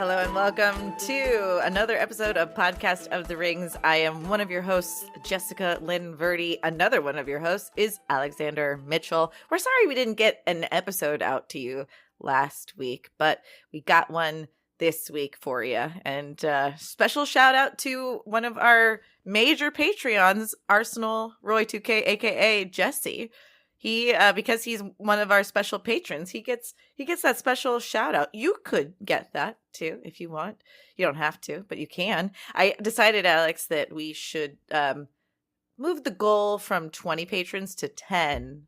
Hello and welcome to another episode of Podcast of the Rings. I am one of your hosts, Jessica Lynn Verdi. Another one of your hosts is Alexander Mitchell. We're sorry we didn't get an episode out to you last week, but we got one this week for you. And special shout out to one of our major Patreons, Arsenal Roy 2K, aka Jesse. He because he's one of our special patrons, he gets that special shout out. You could get that too if you want. You don't have to, but you can. I decided, Alex, that we should move the goal from 20 patrons to 10,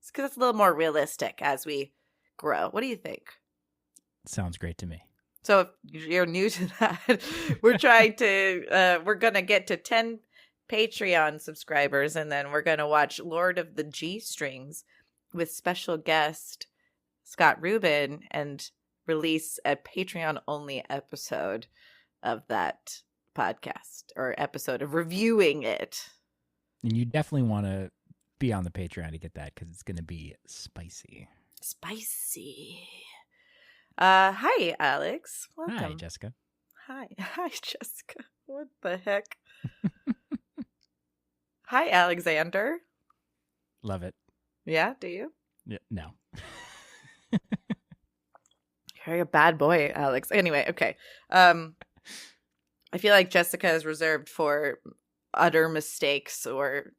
because it's a little more realistic as we grow. What do you think? Sounds great to me. So if you're new to that, we're trying to we're gonna get to 10 Patreon subscribers, and then we're going to watch Lord of the G-Strings with special guest Scott Rubin and release a Patreon-only episode of that podcast, or episode of reviewing it. And you definitely want to be on the Patreon to get that, because it's going to be spicy. Spicy. Hi, Alex. Welcome. Hi, Jessica. Hi, Jessica. What the heck? Hi, Alexander. Love it. Yeah, do you? Yeah, no. You're a bad boy, Alex. Anyway, okay. I feel like Jessica is reserved for utter mistakes or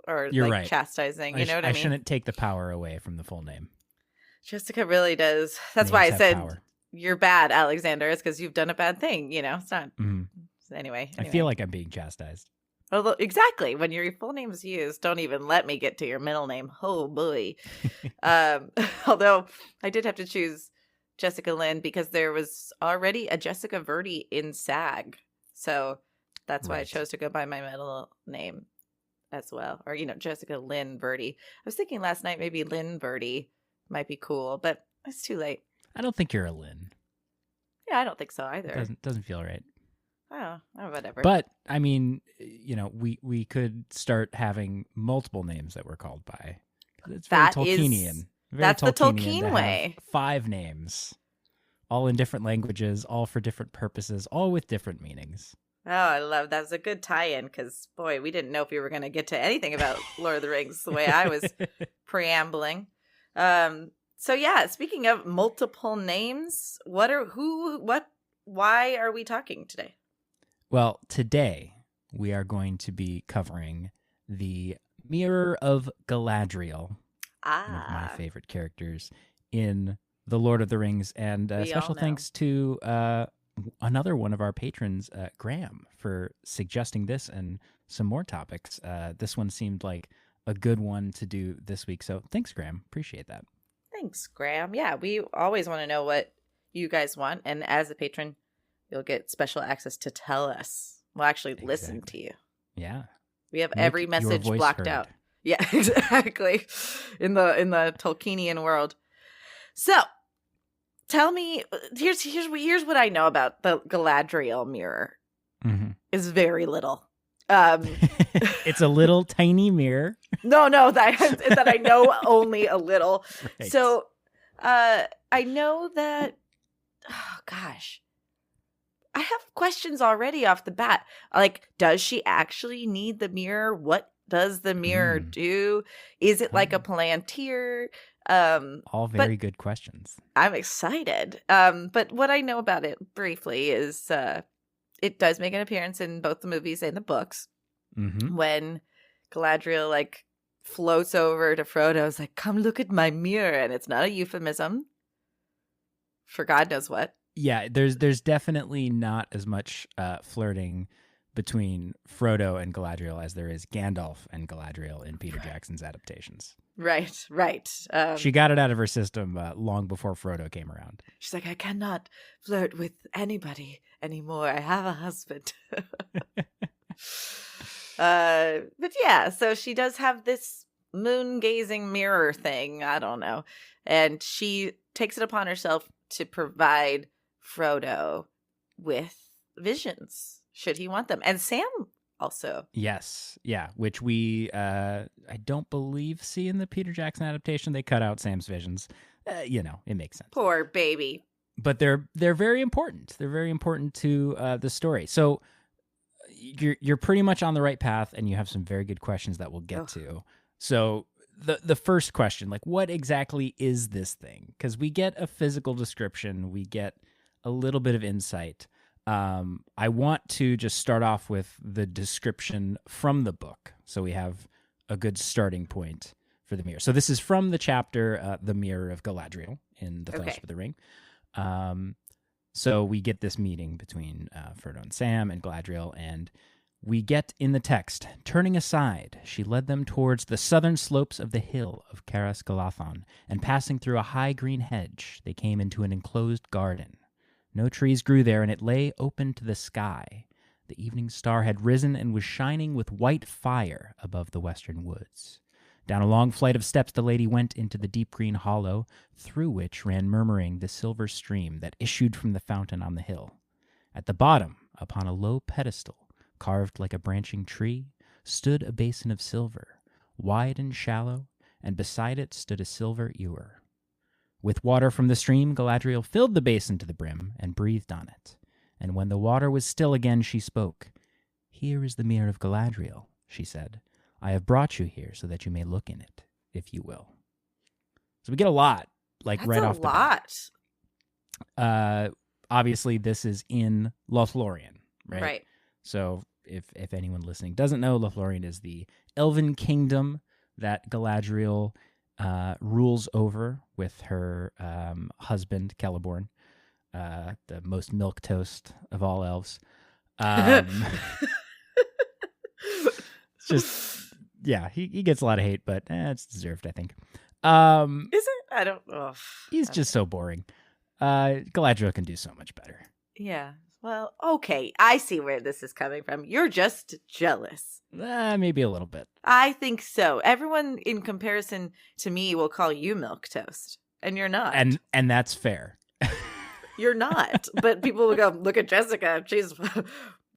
You're like right. Chastising. You know what I mean? I shouldn't take the power away from the full name. Jessica really does. That's Names why I have said power. You're bad, Alexander. It's because you've done a bad thing. You know, it's not. Anyway. I feel like I'm being chastised. Although, exactly. When your full name is used, don't even let me get to your middle name. Oh, boy. Although I did have to choose Jessica Lynn because there was already a Jessica Verdi in SAG. So that's why I chose to go by my middle name as well. Or, Jessica Lynn Verdi. I was thinking last night maybe Lynn Verdi might be cool, but it's too late. I don't think you're a Lynn. Yeah, I don't think so either. It doesn't feel right. Oh, whatever. But, I mean, we could start having multiple names that we're called by. It's very Tolkienian. That's the Tolkien way. 5 names, all in different languages, all for different purposes, all with different meanings. Oh, I love that. It's a good tie-in because, boy, we didn't know if we were going to get to anything about Lord of the Rings the way I was preambling. So, yeah, speaking of multiple names, why are we talking today? Well, today we are going to be covering the Mirror of Galadriel, one of my favorite characters in The Lord of the Rings. And special thanks to another one of our patrons, Graham, for suggesting this and some more topics. This one seemed like a good one to do this week. So thanks, Graham. Appreciate that. Thanks, Graham. Yeah, we always want to know what you guys want. And as a patron, you'll get special access to tell us. We'll actually listen to you. Yeah. We have every message blocked out. Yeah, exactly. In the Tolkienian world. So, tell me, here's what I know about the Galadriel mirror. Mm-hmm. Is very little. It's a little tiny mirror. No, that I know only a little. Right. So, I know that. Oh gosh. I have questions already off the bat. Like, does she actually need the mirror? What does the mirror do? Is it like a Palantir? All very good questions. I'm excited. But what I know about it briefly is it does make an appearance in both the movies and the books. Mm-hmm. When Galadriel floats over to Frodo, is like, "Come look at my mirror," and it's not a euphemism for God knows what. Yeah, there's definitely not as much flirting between Frodo and Galadriel as there is Gandalf and Galadriel in Peter Jackson's adaptations. Right. She got it out of her system long before Frodo came around. She's like, "I cannot flirt with anybody anymore. I have a husband." But yeah, so she does have this moon-gazing mirror thing. I don't know. And she takes it upon herself to provide Frodo with visions, should he want them. And Sam also. Yes. Yeah. Which we, I don't believe see in the Peter Jackson adaptation. They cut out Sam's visions. It makes sense. Poor baby. but they're very important. They're very important to the story. So you're pretty much on the right path, and you have some very good questions that we'll get to. So the first question, like, what exactly is this thing? Because we get a physical description, we get a little bit of insight. I want to just start off with the description from the book, so we have a good starting point for the mirror. So this is from the chapter The Mirror of Galadriel in The Fellowship of the Ring. So we get this meeting between Frodo and Sam and Galadriel, and we get in the text, turning aside, she led them towards the southern slopes of the hill of Caras Galadhon, and passing through a high green hedge, they came into an enclosed garden. No trees grew there, and it lay open to the sky. The evening star had risen and was shining with white fire above the western woods. Down a long flight of steps the lady went into the deep green hollow, through which ran murmuring the silver stream that issued from the fountain on the hill. At the bottom, upon a low pedestal, carved like a branching tree, stood a basin of silver, wide and shallow, and beside it stood a silver ewer. With water from the stream, Galadriel filled the basin to the brim and breathed on it. And when the water was still again, she spoke. "Here is the Mirror of Galadriel," she said. "I have brought you here so that you may look in it, if you will." So we get a lot, like That's right off the bat. Lot. Obviously, this is in Lothlorien, right? Right. So if anyone listening doesn't know, Lothlorien is the elven kingdom that Galadriel rules over with her husband, Celeborn, the most milquetoast of all elves. It's just, yeah, he gets a lot of hate, but it's deserved, I think. Is it? I don't know. He's just so boring. Galadriel can do so much better. Yeah. Well, okay. I see where this is coming from. You're just jealous. Maybe a little bit. I think so. Everyone in comparison to me will call you milquetoast, and you're not. And that's fair. You're not. But people will go, look at Jessica. She's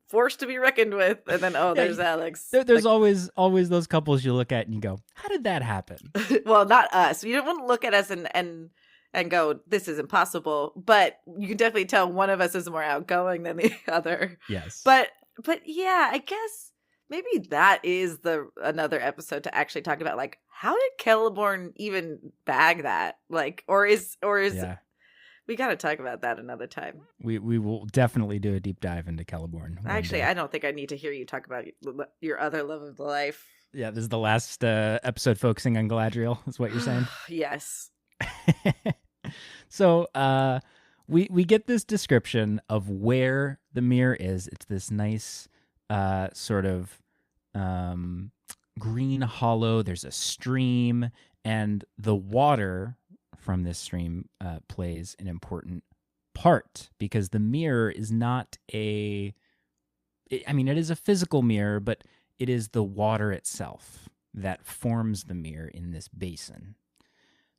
forced to be reckoned with. And then, there's Alex. There's always those couples you look at and you go, how did that happen? Well, not us. You don't want to look at us and go, this is impossible. But you can definitely tell one of us is more outgoing than the other. Yes. But yeah, I guess maybe that is another episode to actually talk about, like, how did Celeborn even bag that? Like, or is yeah. We got to talk about that another time. We will definitely do a deep dive into Celeborn. Actually, I don't think I need to hear you talk about your other love of the life. Yeah, this is the last episode focusing on Galadriel, is what you're saying? Yes. So we get this description of where the mirror is. It's this nice sort of green hollow. There's a stream, and the water from this stream plays an important part, because the mirror is not it is a physical mirror, but it is the water itself that forms the mirror in this basin.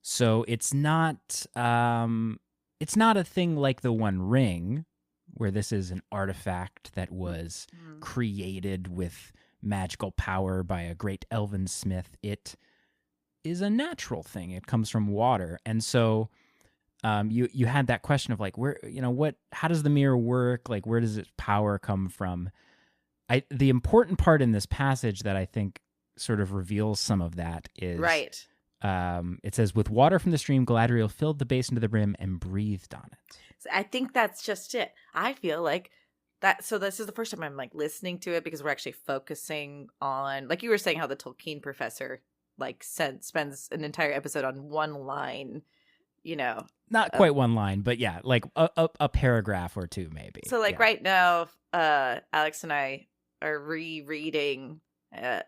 So it's not a thing like the One Ring, where this is an artifact that was created with magical power by a great elven smith. It is a natural thing. It comes from water. And so you had that question of, like, how does the mirror work? Like, where does its power come from? The important part in this passage that I think sort of reveals some of that is, right. It says, with water from the stream, Galadriel filled the basin to the brim and breathed on it. So I think that's just it. I feel like that. So this is the first time I'm, like, listening to it, because we're actually focusing on, like you were saying, how the Tolkien professor, like, spends an entire episode on one line, Not quite one line, but yeah, like a paragraph or two, maybe. So, like, right now, Alex and I are rereading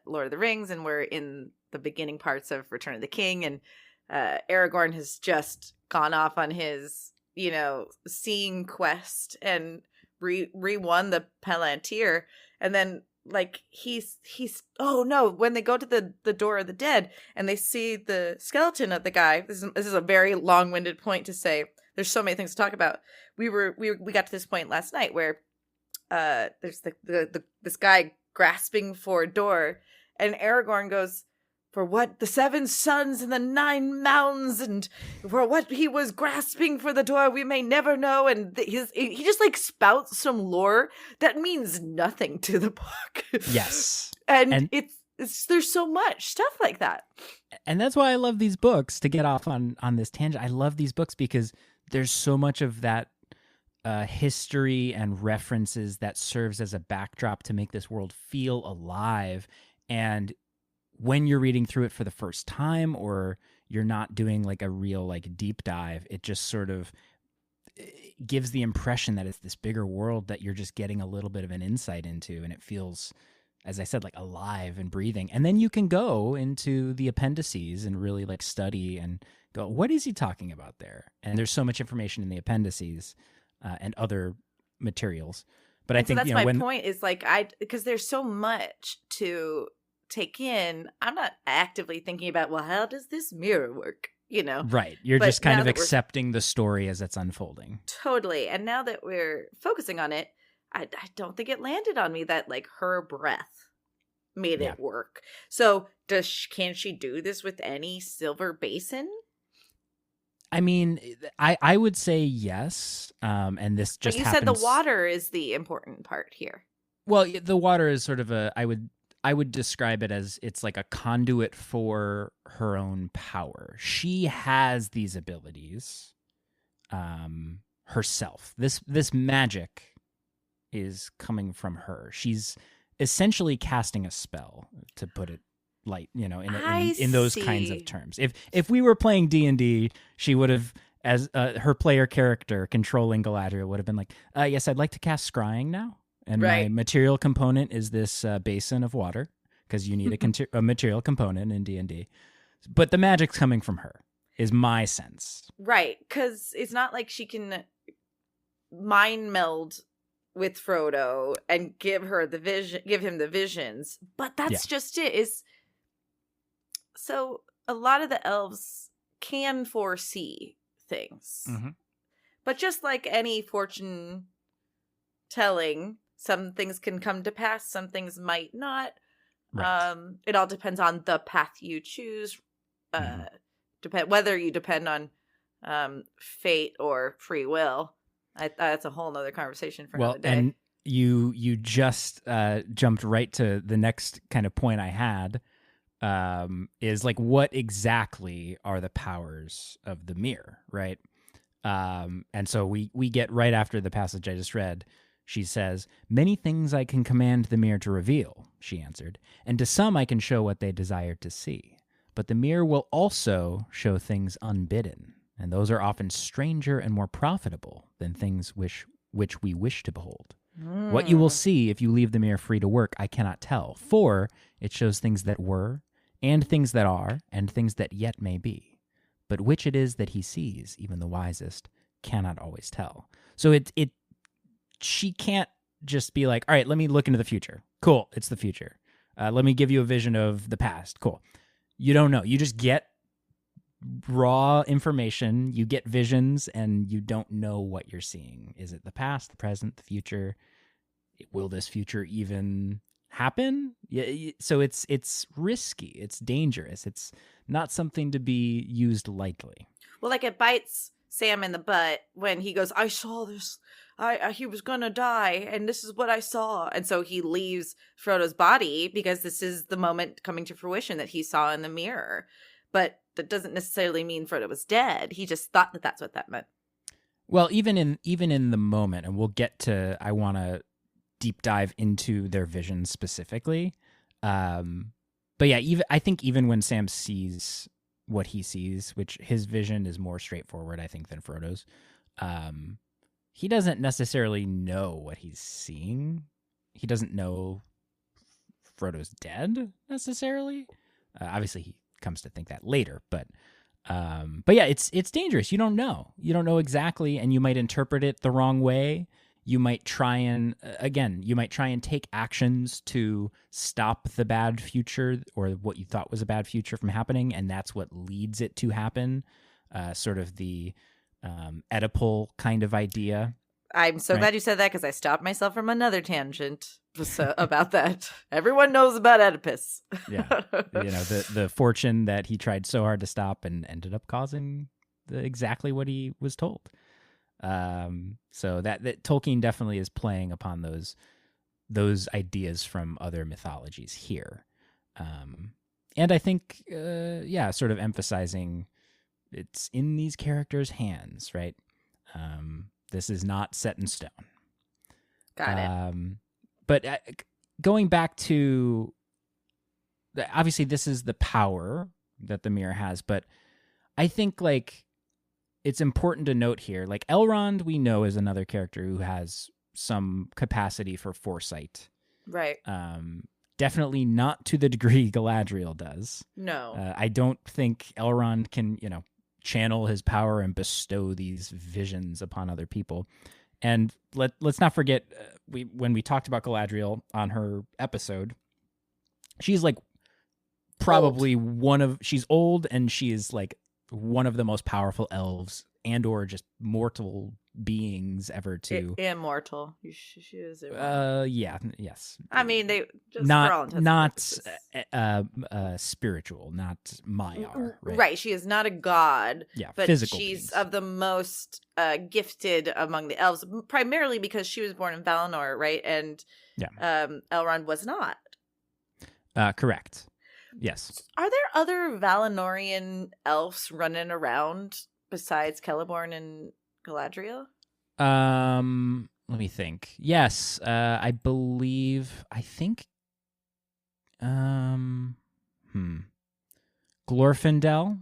Lord of the Rings, and we're in the beginning parts of Return of the King, and Aragorn has just gone off on his, seeing quest and re-won the Palantir, and then, like, he's when they go to the door of the dead and they see the skeleton of the guy, this is a very long-winded point to say there's so many things to talk about. We got to this point last night where there's this guy grasping for a door, and Aragorn goes, for what the 7 suns and the 9 mountains, and for what he was grasping for the door, we may never know. And he just like spouts some lore that means nothing to the book. Yes. and it's there's so much stuff like that. And that's why I love these books, to get off on this tangent. I love these books because there's so much of that history and references that serves as a backdrop to make this world feel alive. And when you're reading through it for the first time, or you're not doing like a real like deep dive, it just sort of gives the impression that it's this bigger world that you're just getting a little bit of an insight into, and it feels, as I said, like alive and breathing. And then you can go into the appendices and really like study and go, what is he talking about there? And there's so much information in the appendices and other materials. But I think that's my point, is like, because there's so much to take in, I'm not actively thinking about, well, how does this mirror work? Right. You're just kind of accepting the story as it's unfolding. Totally. And now that we're focusing on it, I don't think it landed on me that like her breath made it work. So can she do this with any silver basin? I mean, I would say yes. And this just but you said the water is the important part here. Well, the water is sort of I would describe it as it's like a conduit for her own power. She has these abilities herself. This magic is coming from her. She's essentially casting a spell, to put it light, in those kinds of terms. If we were playing D&D, she would have, as her player character controlling Galadriel, would have been like, yes, I'd like to cast scrying now. And my material component is this basin of water, because you need a material component in D&D. But the magic's coming from her, is my sense. Right, because it's not like she can mind meld with Frodo and give him the visions. But that's just it. So a lot of the elves can foresee things. Mm-hmm. But just like any fortune telling, some things can come to pass, some things might not. Right. It all depends on the path you choose. Whether you depend on fate or free will. That's a whole nother conversation for another day. And you just jumped right to the next kind of point I had, is like, what exactly are the powers of the mirror, right? And so we get right after the passage I just read. She says, "Many things I can command the mirror to reveal," she answered, "and to some I can show what they desire to see. But the mirror will also show things unbidden, and those are often stranger and more profitable than things which we wish to behold. What you will see if you leave the mirror free to work, I cannot tell, for it shows things that were, and things that are, and things that yet may be. But which it is that he sees, even the wisest, cannot always tell." So she can't just be like, all right, let me look into the future. Cool, it's the future. Let me give you a vision of the past. Cool. You don't know. You just get raw information. You get visions, and you don't know what you're seeing. Is it the past, the present, the future? Will this future even happen? Yeah. So it's risky. It's dangerous. It's not something to be used lightly. Well, like it bites Sam in the butt when he goes, I saw this. He was gonna die, and this is what I saw. And so he leaves Frodo's body because this is the moment coming to fruition that he saw in the mirror. But that doesn't necessarily mean Frodo was dead. He just thought that that's what that meant. Well, even in the moment, and we'll get to, I want to deep dive into their vision specifically. But yeah, I think even when Sam sees what he sees, which his vision is more straightforward, I think, than Frodo's, he doesn't necessarily know what he's seeing. He doesn't know Frodo's dead necessarily. Obviously, he comes to think that later, but yeah, it's dangerous. You don't know. You don't know exactly, and you might interpret it the wrong way. You might try and take actions to stop the bad future, or what you thought was a bad future, from happening, and that's what leads it to happen. Sort of the Oedipal kind of idea. I'm so glad you said that because I stopped myself from another tangent about that. Everyone knows about Oedipus. Yeah. The fortune that he tried so hard to stop and ended up causing exactly what he was told. So that Tolkien definitely is playing upon those ideas from other mythologies here. And I think, sort of emphasizing it's in these characters' hands, right? This is not set in stone. Got it. But going back to, obviously this is the power that the mirror has, but I think like it's important to note here, like Elrond we know is another character who has some capacity for foresight. Right. Definitely not to the degree Galadriel does. No. I don't think Elrond can, channel his power and bestow these visions upon other people. And let's not forget, when we talked about Galadriel on her episode, she's like probably she's old, and she is like one of the most powerful elves and or just mortal beings ever to immortal. She is immortal. Yes. I mean, they just not spiritual, not Maiar, right? Right. She is not a god. Yeah, but physical she's beings. of the most gifted among the elves, primarily because she was born in Valinor, right? And Elrond was not. Correct. Yes. Are there other Valinorian elves running around besides Celeborn and Galadriel? Let me think. Yes, I think Glorfindel,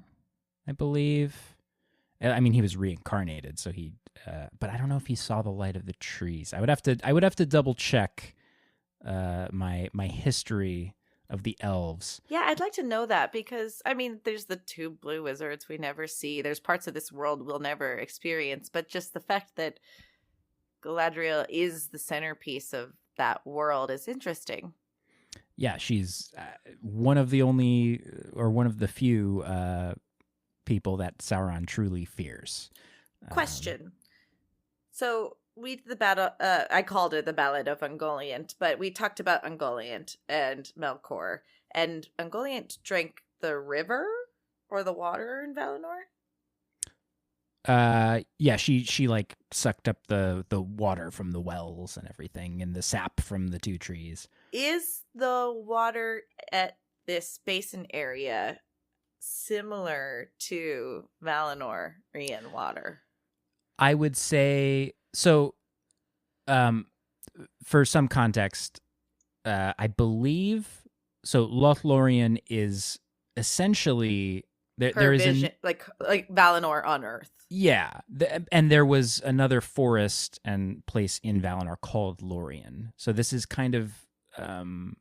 I believe. I mean, he was reincarnated, so he but I don't know if he saw the light of the trees. I would have to double check my history of the elves. Yeah, I'd like to know that, because I mean, there's the two blue wizards we never see. There's parts of this world we'll never experience, but just the fact that Galadriel is the centerpiece of that world is interesting. Yeah, she's one of the only, or one of the few people that Sauron truly fears. Question. So we did the battle. I called it the Ballad of Ungoliant, but we talked about Ungoliant and Melkor. And Ungoliant drank the river or the water in Valinor. Yeah, she like sucked up the water from the wells and everything, and the sap from the two trees. Is the water at this basin area similar to Valinorian water? I would say so. For some context, I believe so. Lothlorien is essentially there is like Valinor on Earth. Yeah, and there was another forest and place in Valinor called Lorien. So this is kind of,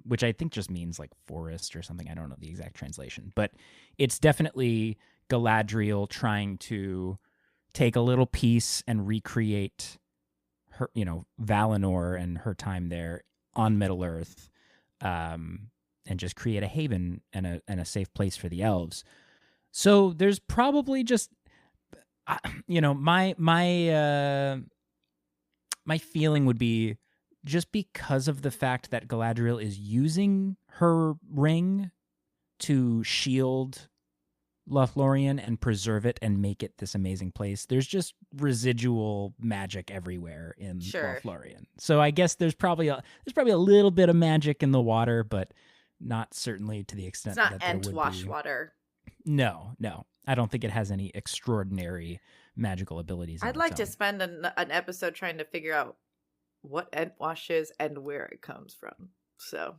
which I think just means like forest or something. I don't know the exact translation, but it's definitely Galadriel trying to take a little piece and recreate her, Valinor and her time there on Middle Earth, and just create a haven and a safe place for the elves. So there's probably just, my feeling would be, just because of the fact that Galadriel is using her ring to shield Lothlorien and preserve it and make it this amazing place, there's just residual magic everywhere in Lothlorien. So I guess there's probably a little bit of magic in the water, but not certainly to the extent that there would be. Entwash water. No. I don't think it has any extraordinary magical abilities. I'd like to spend an episode trying to figure out what Entwash is and where it comes from. So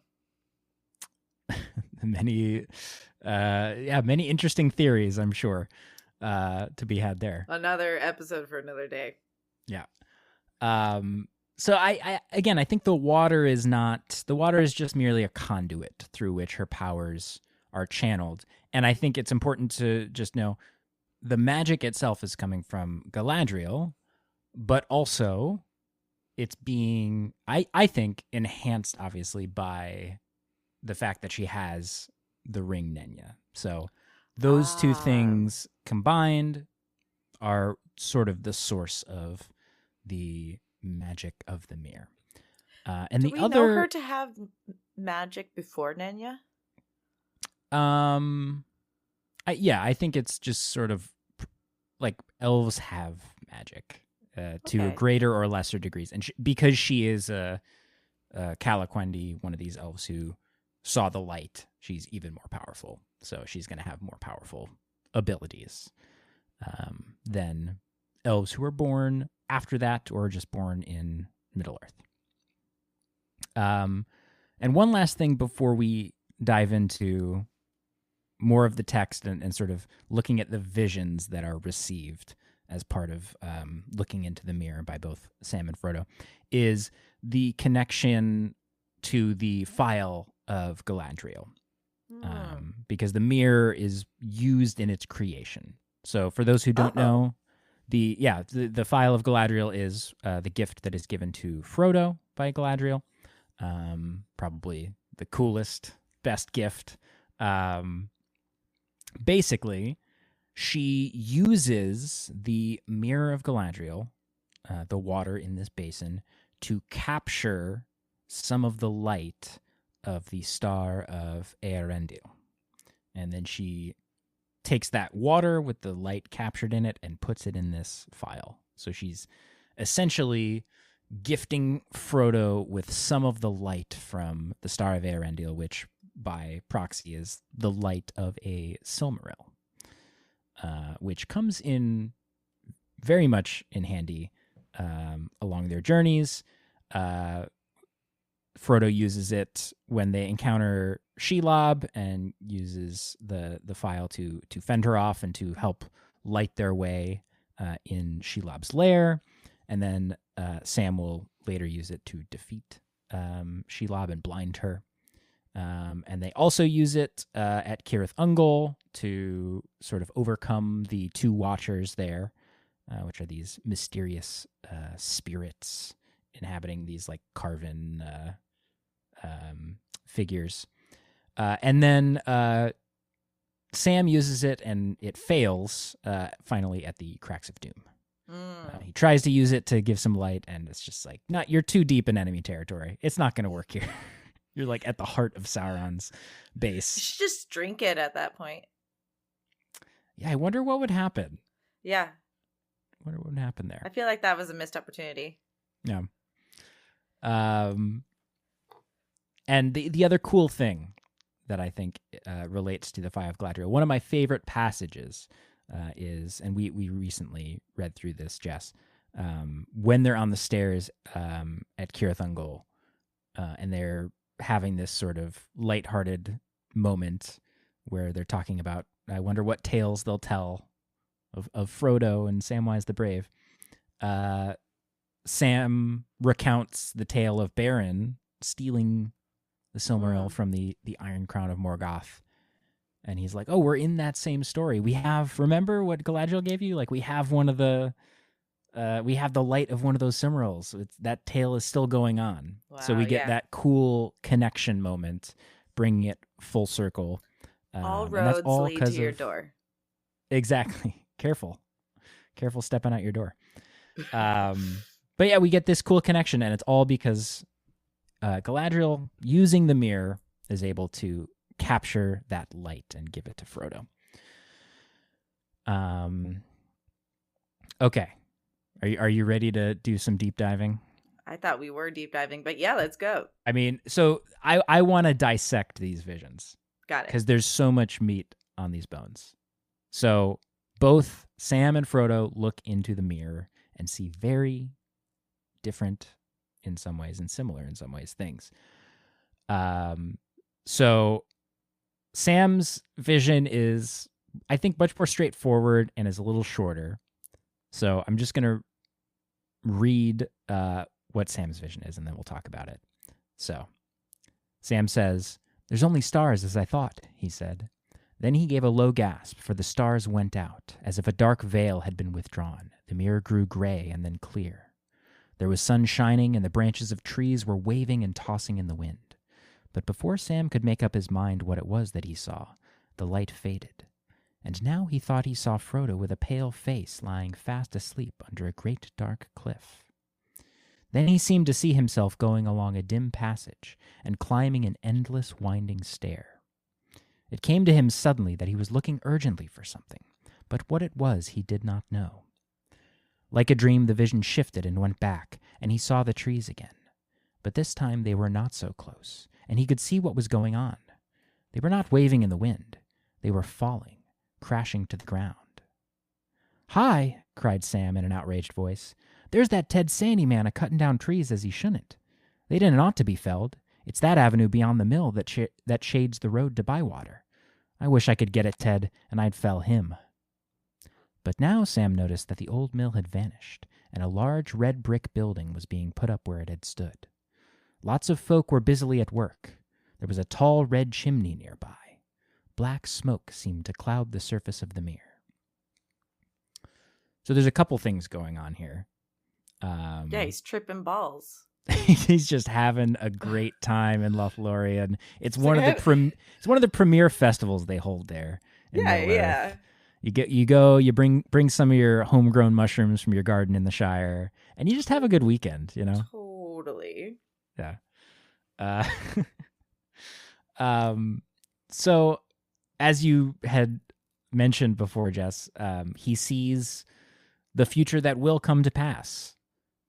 many interesting theories, I'm sure, to be had there. Another episode for another day. Yeah. So I think the water is just merely a conduit through which her powers are channeled. And I think it's important to just know the magic itself is coming from Galadriel, but also it's being, I think, enhanced, obviously, by the fact that she has the ring Nenya. So those two things combined are sort of the source of the magic of the mirror. And Do the we other, know her to have magic before Nenya? I think it's just sort of like elves have magic to Okay. greater or lesser degrees, and because she is a Calaquendi, one of these elves who saw the light, she's even more powerful. So she's going to have more powerful abilities than elves who are born after that or just born in Middle Earth. And one last thing before we dive into more of the text and sort of looking at the visions that are received as part of looking into the mirror by both Sam and Frodo, is the connection to the file of Galadriel. Because the mirror is used in its creation. So for those who don't know, the file of Galadriel is the gift that is given to Frodo by Galadriel. Probably the coolest, best gift. Basically, she uses the Mirror of Galadriel, the water in this basin, to capture some of the light of the star of Eärendil. And then she takes that water with the light captured in it and puts it in this file. So she's essentially gifting Frodo with some of the light from the Star of Eärendil, which by proxy is the light of a Silmaril, which comes in very much in handy along their journeys. Frodo uses it when they encounter Shelob and uses the file to fend her off and to help light their way in Shelob's lair. And then Sam will later use it to defeat Shelob and blind her. And they also use it at Cirith Ungol to sort of overcome the two Watchers there, which are these mysterious spirits inhabiting these like carven figures. And then Sam uses it and it fails finally at the Cracks of Doom. He tries to use it to give some light, and it's just like, no, you're too deep in enemy territory. It's not going to work here. You're like at the heart of Sauron's base. You should just drink it at that point. Yeah, I wonder what would happen. Yeah. I wonder what would happen there. I feel like that was a missed opportunity. Yeah. And the other cool thing that I think relates to the Fire of Galadriel, one of my favorite passages is, and we recently read through this, Jess, when they're on the stairs at Cirith Ungol, and they're having this sort of lighthearted moment where they're talking about, I wonder what tales they'll tell of Frodo and Samwise the Brave. Sam recounts the tale of Beren stealing the Silmaril from the Iron Crown of Morgoth. And he's like, oh, we're in that same story. We have, remember what Galadriel gave you? Like, we have one of the, we have the light of one of those Silmarils. That tale is still going on. Wow, so we get that cool connection moment, bringing it full circle. All roads lead to your door. Exactly. Careful stepping out your door. But yeah, we get this cool connection, and it's all because Galadriel, using the mirror, is able to capture that light and give it to Frodo. Okay. Are you ready to do some deep diving? I thought we were deep diving, but yeah, let's go. I mean, so I want to dissect these visions. Got it. Because there's so much meat on these bones. So both Sam and Frodo look into the mirror and see very different in some ways and similar in some ways things. So Sam's vision is, I think, much more straightforward and is a little shorter. So I'm just going to read what Sam's vision is, and then we'll talk about it. So Sam says, "There's only stars as I thought," he said. Then he gave a low gasp, for the stars went out, as if a dark veil had been withdrawn. The mirror grew gray and then clear. There was sun shining, and the branches of trees were waving and tossing in the wind. But before Sam could make up his mind what it was that he saw, the light faded. And now he thought he saw Frodo with a pale face lying fast asleep under a great dark cliff. Then he seemed to see himself going along a dim passage and climbing an endless winding stair. It came to him suddenly that he was looking urgently for something, but what it was he did not know. Like a dream, the vision shifted and went back, and he saw the trees again. But this time they were not so close, and he could see what was going on. They were not waving in the wind. They were falling, crashing to the ground. "Hi!" cried Sam in an outraged voice. "There's that Ted Sandy man a-cutting down trees as he shouldn't. They didn't ought to be felled. It's that avenue beyond the mill that shades the road to Bywater. I wish I could get at Ted, and I'd fell him." But now Sam noticed that the old mill had vanished, and a large red brick building was being put up where it had stood. Lots of folk were busily at work. There was a tall red chimney nearby. Black smoke seemed to cloud the surface of the mere. So there's a couple things going on here. Yeah, he's tripping balls. He's just having a great time in Lothlorien. It's one of the premier festivals they hold there. Yeah. You bring some of your homegrown mushrooms from your garden in the Shire, and you just have a good weekend, you know? Totally. Yeah. So as you had mentioned before, Jess, he sees the future that will come to pass.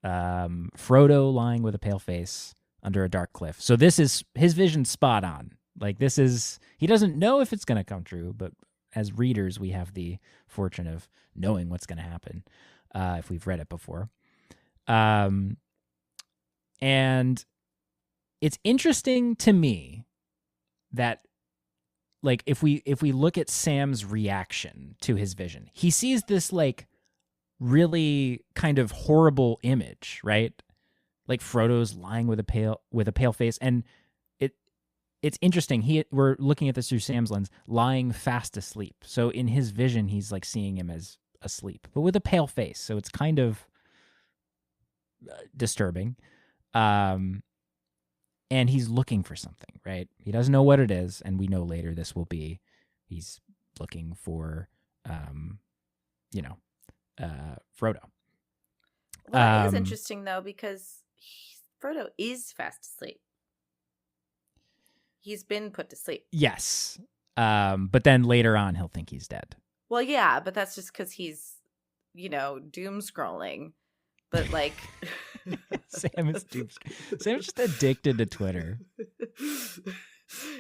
Frodo lying with a pale face under a dark cliff. So this is his vision spot on. Like he doesn't know if it's going to come true, but as readers, we have the fortune of knowing what's going to happen if we've read it before. And it's interesting to me that, like, if we look at Sam's reaction to his vision, he sees this like really kind of horrible image, right? Like Frodo's lying with a pale face, and it's interesting. We're looking at this through Sam's lens, lying fast asleep. So in his vision, he's like seeing him as asleep, but with a pale face. So it's kind of disturbing. And he's looking for something, right? He doesn't know what it is, and we know later this will be he's looking for, Frodo. Well, it is interesting though because Frodo is fast asleep. He's been put to sleep. Yes, but then later on he'll think he's dead. Well, yeah, but that's just because he's, doom scrolling. But like, Sam's just addicted to Twitter.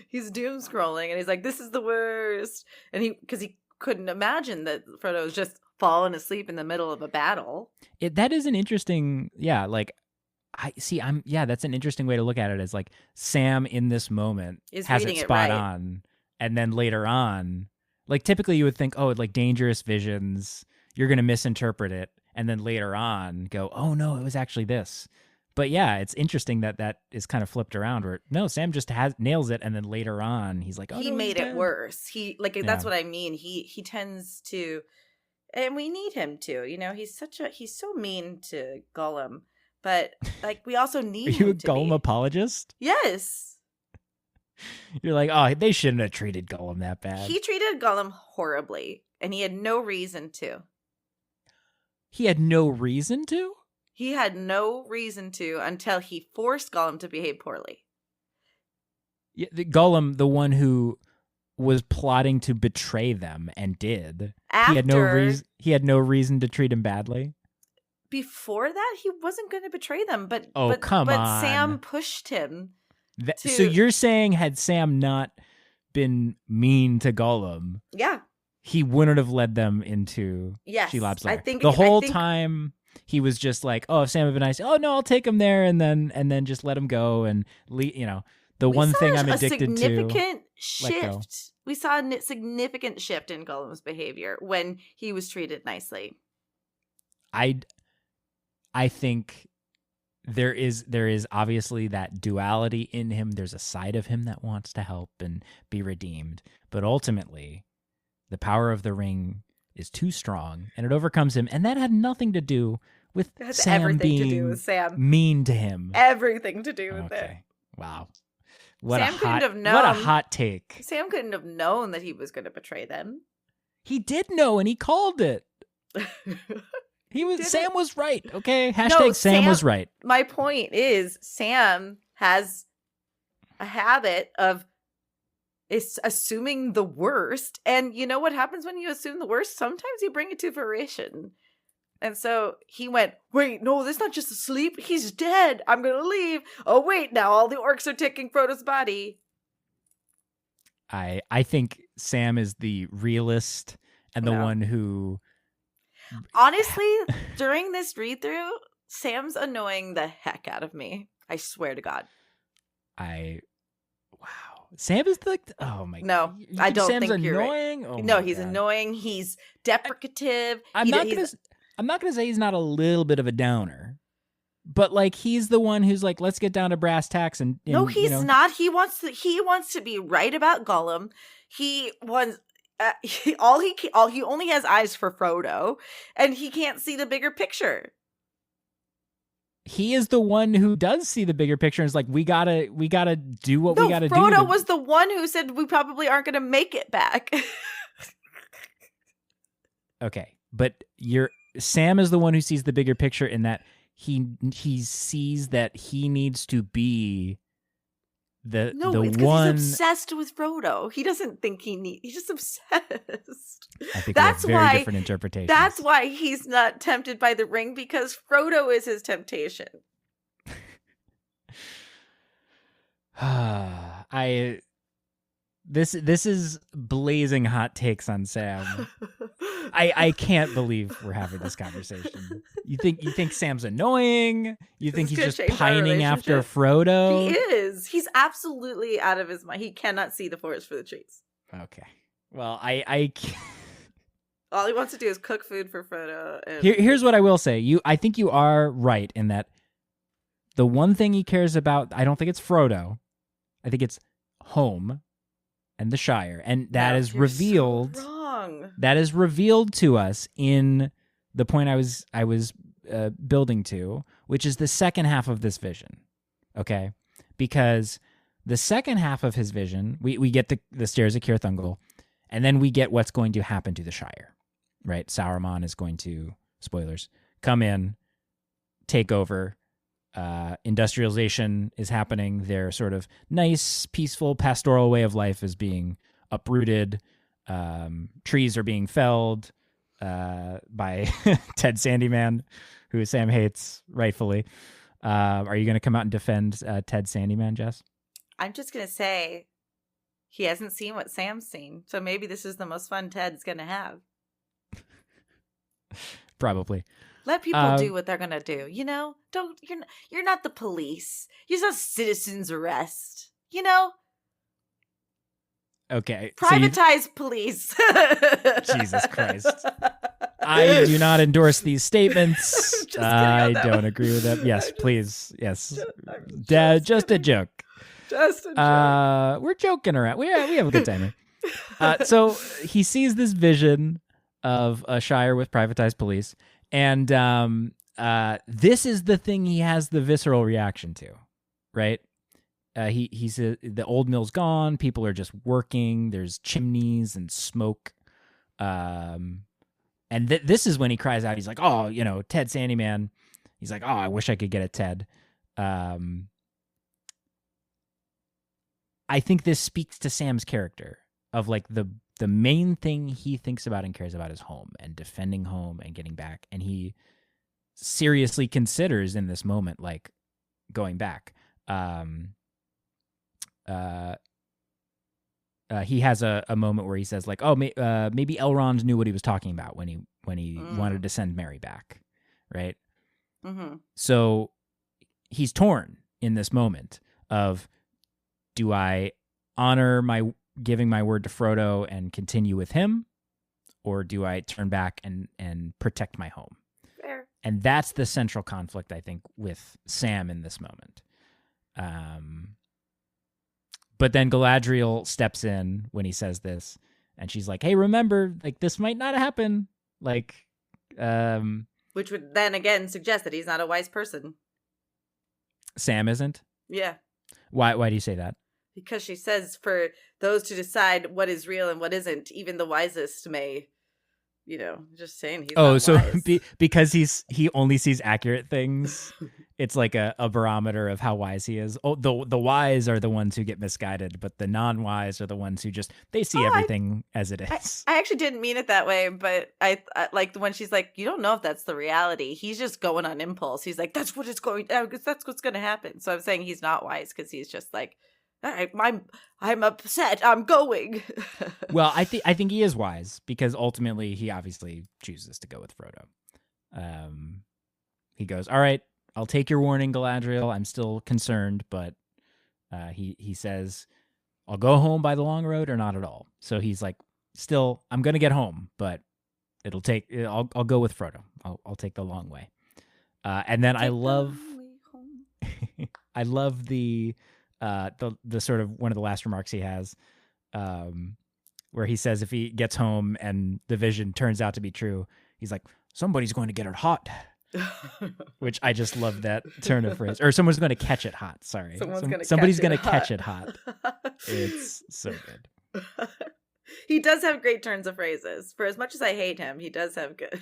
He's doom scrolling, and he's like, "This is the worst," and because he couldn't imagine that Frodo was just falling asleep in the middle of a battle. That is an interesting, that's an interesting way to look at it. As like Sam in this moment has it spot on, and then later on, like typically you would think, oh, like dangerous visions, you're going to misinterpret it. And then later on go, oh no, it was actually this. But yeah, it's interesting that is kind of flipped around where no, Sam just nails it. And then later on he's like, oh, he made it worse. That's what I mean. He tends to, and we need him to, he's so mean to Gollum, but like we also need Are you a Gollum apologist? Yes. You're like, oh, they shouldn't have treated Gollum that bad. He treated Gollum horribly and he had no reason to. He had no reason to? He had no reason to until he forced Gollum to behave poorly. Yeah, Gollum, the one who was plotting to betray them and did. He had no reason to treat him badly. Before that, he wasn't going to betray them, but come on. But Sam pushed him. So you're saying had Sam not been mean to Gollum, he wouldn't have led them into Shelob's lair. The whole time he was just like, "Oh, if Sam had been nice, oh no, I'll take him there," and then just let him go. And the one thing I'm addicted to. Shift. We saw a significant shift in Gollum's behavior when he was treated nicely. I think there is obviously that duality in him. There's a side of him that wants to help and be redeemed, but ultimately, the power of the ring is too strong, and it overcomes him. And that had nothing to do with Sam being mean to him. Everything to do with it. Wow. What a hot take. Sam couldn't have known that he was going to betray them. He did know, and he called it. Sam was right. Okay. Hashtag Sam was right. My point is Sam has a habit of assuming the worst. And you know what happens when you assume the worst? Sometimes you bring it to fruition. And so he went, wait, no, this is not just asleep. He's dead. I'm going to leave. Oh, wait, now all the orcs are taking Frodo's body. I think Sam is the realist and the one who... Honestly, during this read-through, Sam's annoying the heck out of me. I swear to God. Wow. Sam is oh my God. No, I don't Sam's think you're annoying? Right. Oh no, my he's God. annoying. He's deprecative. I'm not going to say he's not a little bit of a downer. But like he's the one who's like, let's get down to brass tacks and no, he's not. He wants to be right about Gollum. He wants he only has eyes for Frodo, and he can't see the bigger picture. He is the one who does see the bigger picture and is like, we gotta do what we gotta do. Frodo was the one who said we probably aren't gonna make it back. Okay, but Sam is the one who sees the bigger picture in that he sees that he needs to be the one. He's obsessed with Frodo. He doesn't think he's just obsessed. I think that's very different interpretations. That's why he's not tempted by the ring, because Frodo is his temptation. This is blazing hot takes on Sam. I can't believe we're having this conversation. You think Sam's annoying? You think he's just pining after Frodo? He is. He's absolutely out of his mind. He cannot see the forest for the trees. Okay. Well, I all he wants to do is cook food for Frodo. Here's what I will say. I think you are right in that the one thing he cares about, I don't think it's Frodo. I think it's home and the Shire. And that is revealed. So wrong. That is revealed to us in the point I was building to, which is the second half of this vision. Okay? Because the second half of his vision, we get the Stairs of Cirithungol, and then we get what's going to happen to the Shire. Right? Sauron is going to, spoilers, come in, take over. Industrialization is happening. Their sort of nice, peaceful, pastoral way of life is being uprooted. Trees are being felled by Ted Sandyman, who Sam hates, rightfully. Are you going to come out and defend Ted Sandyman, Jess? I'm just going to say he hasn't seen what Sam's seen, so maybe this is the most fun Ted's going to have. Probably. Let people do what they're gonna do. You know, you're not the police. You're not citizens arrest. You know. Okay. Privatize police. Jesus Christ. I do not endorse these statements. I don't agree with them. Yes, please. Yes. Just a joke. Just a joke. We're joking around. We have a good time here. So he sees this vision of a Shire with privatized police. And this is the thing he has the visceral reaction to, right? He's the old mill's gone. People are just working. There's chimneys and smoke. And this is when he cries out. He's like, oh, Ted Sandyman. He's like, oh, I wish I could get a Ted. I think this speaks to Sam's character of like the main thing he thinks about and cares about is home and defending home and getting back. And he seriously considers in this moment, like going back. He has a moment where he says like, oh, maybe Elrond knew what he was talking about when he wanted to send Merry back. Right. Mm-hmm. So he's torn in this moment of, do I honor giving my word to Frodo and continue with him, or do I turn back and protect my home? Fair. And that's the central conflict, I think, with Sam in this moment. But then Galadriel steps in when he says this, and she's like, hey, remember, like, this might not happen. Like, which would then again suggest that he's not a wise person. Sam isn't? Yeah. Why do you say that? Because she says for those to decide what is real and what isn't, even the wisest may, just saying he's Oh, not so wise. because he only sees accurate things, it's like a barometer of how wise he is. Oh, the wise are the ones who get misguided, but the non-wise are the ones who they see everything as it is. I actually didn't mean it that way, but I like when she's like, you don't know if that's the reality. He's just going on impulse. He's like, that's what's going to happen. So I'm saying he's not wise because he's just like, all right, I'm upset. I'm going. Well, I think he is wise because ultimately he obviously chooses to go with Frodo. He goes, all right, I'll take your warning, Galadriel. I'm still concerned, but he says, I'll go home by the long road or not at all. So he's like, still, I'm going to get home, but I'll go with Frodo. I'll take the long way. And then I love the sort of one of the last remarks he has, where he says if he gets home and the vision turns out to be true, he's like, somebody's going to get it hot. Which I just love that turn of phrase. Or someone's going to catch it hot. Sorry. Somebody's going to catch it hot. It's so good. He does have great turns of phrases. For as much as I hate him, he does have good.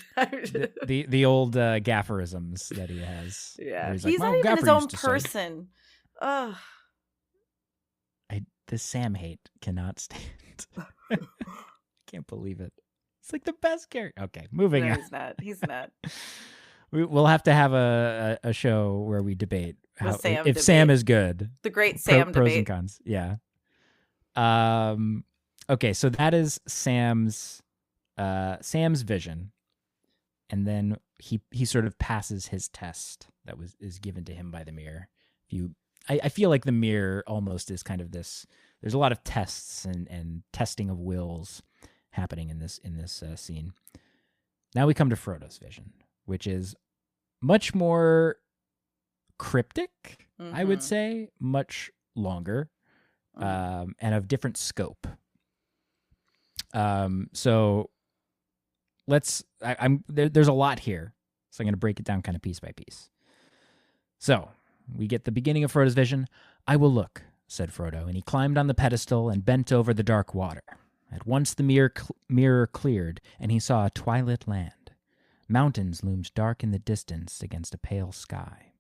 the old gafferisms that he has. Yeah. He's like, not even his own person. Ugh. This Sam hate cannot stand. I can't believe it. It's like the best character. Okay, moving on. He's not. We'll have to have a show where we debate if Sam is good. The great Sam pros debate. And cons. Yeah. Okay, so that is Sam's vision, and then he sort of passes his test that is given to him by the mirror. I feel like the mirror almost is kind of this. There's a lot of tests and testing of wills happening in this scene. Now we come to Frodo's vision, which is much more cryptic, I would say, much longer, and of different scope. So there's a lot here, so I'm going to break it down kind of piece by piece. So we get the beginning of Frodo's vision. I will look, said Frodo, and he climbed on the pedestal and bent over the dark water. At once the mirror cleared, and he saw a twilit land. Mountains loomed dark in the distance against a pale sky.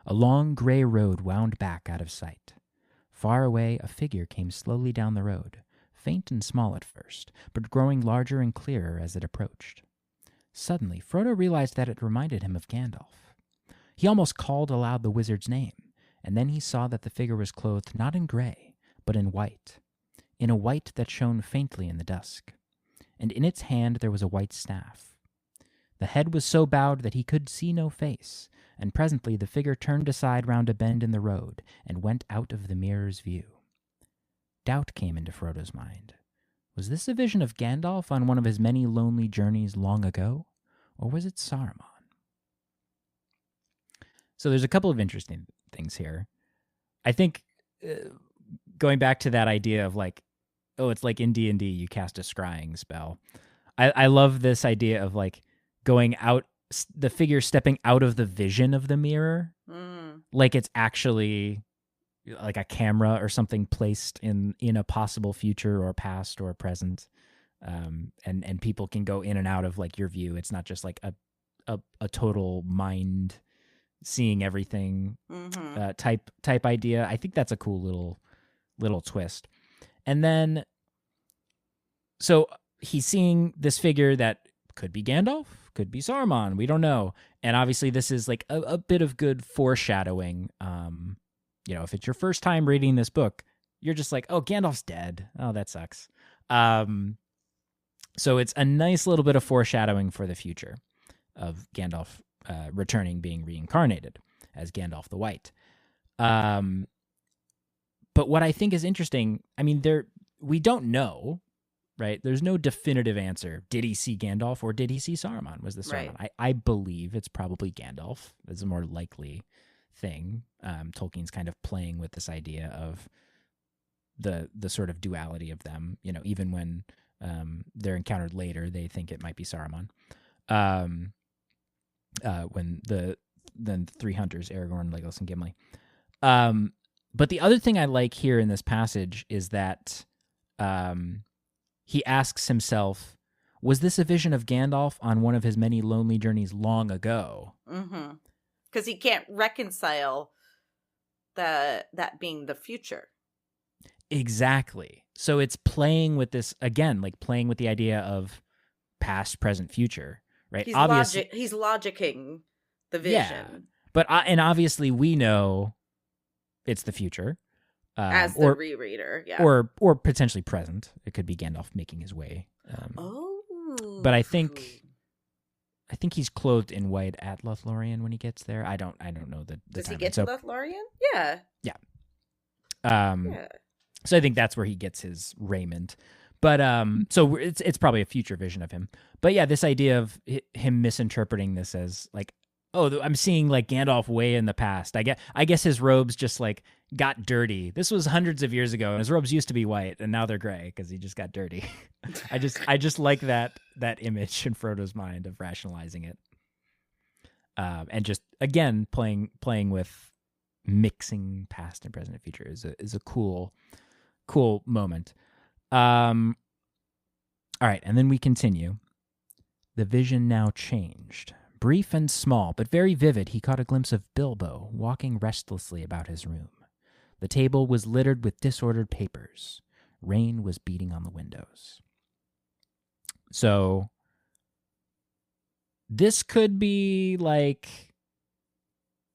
A long gray road wound back out of sight. Far away, a figure came slowly down the road, faint and small at first, but growing larger and clearer as it approached. Suddenly, Frodo realized that it reminded him of Gandalf. He almost called aloud the wizard's name, and then he saw that the figure was clothed not in gray, but in a white that shone faintly in the dusk. And in its hand there was a white staff. The head was so bowed that he could see no face, and presently the figure turned aside round a bend in the road, and went out of the mirror's view. Doubt came into Frodo's mind. Was this a vision of Gandalf on one of his many lonely journeys long ago, or was it Saruman? So there's a couple of interesting things here. I think going back to that idea of like, oh, it's like in D&D, you cast a scrying spell. I love this idea of like going out, the figure stepping out of the vision of the mirror, like it's actually like a camera or something placed in a possible future or past or present, and people can go in and out of like your view. It's not just like a total mind seeing everything type idea. I think that's a cool little twist. And then, so he's seeing this figure that could be Gandalf, could be Saruman, we don't know. And obviously this is like a bit of good foreshadowing. If it's your first time reading this book, you're just like, oh, Gandalf's dead. Oh, that sucks. So it's a nice little bit of foreshadowing for the future of Gandalf returning, being reincarnated as Gandalf the White. But what I think is interesting, I mean, we don't know, right? There's no definitive answer. Did he see Gandalf or did he see Saruman? Was this Saruman? Right. I believe it's probably Gandalf. It's a more likely thing. Tolkien's kind of playing with this idea of the sort of duality of them. Even when they're encountered later, they think it might be Saruman. When the three hunters, Aragorn, Legolas, and Gimli. But the other thing I like here in this passage is that he asks himself, was this a vision of Gandalf on one of his many lonely journeys long ago? Mm-hmm. Because he can't reconcile that being the future. Exactly. So it's playing with this, again, like playing with the idea of past, present, future, right? He's Obviously, he's logicking the vision. Yeah. But, and obviously we know it's the future. As the rereader, yeah. Or potentially present. It could be Gandalf making his way. But I think he's clothed in white at Lothlorien when he gets there. I don't know the Does timeline. He get to Lothlorien? Yeah. Yeah. So I think that's where he gets his raiment. But so it's probably a future vision of him. But yeah, this idea of him misinterpreting this as like, oh, I'm seeing like Gandalf way in the past. I guess his robes just like got dirty. This was hundreds of years ago, and his robes used to be white, and now they're gray because he just got dirty. I just like that image in Frodo's mind of rationalizing it, and just again playing with mixing past and present and future is a cool moment. All right, and then we continue. The vision now changed. Brief and small, but very vivid, he caught a glimpse of Bilbo walking restlessly about his room. The table was littered with disordered papers. Rain was beating on the windows. So this could be like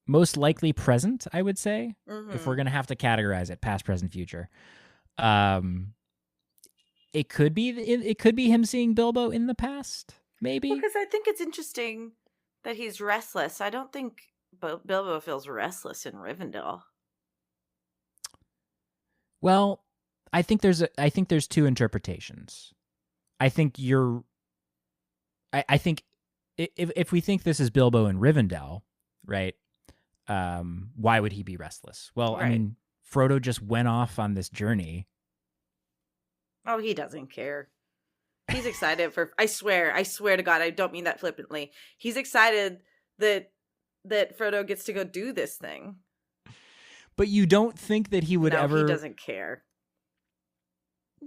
most likely present, I would say, if we're going to have to categorize it past, present, future. It could be him seeing Bilbo in the past, maybe. Because I think it's interesting that he's restless. I don't think Bilbo feels restless in Rivendell. Well, I think there's two interpretations. I think if we think this is Bilbo in Rivendell, right? Why would he be restless? Well, right. I mean, Frodo just went off on this journey. Oh, he doesn't care. He's excited for. I swear to God, I don't mean that flippantly. He's excited that Frodo gets to go do this thing. But you don't think that he would ever? He doesn't care.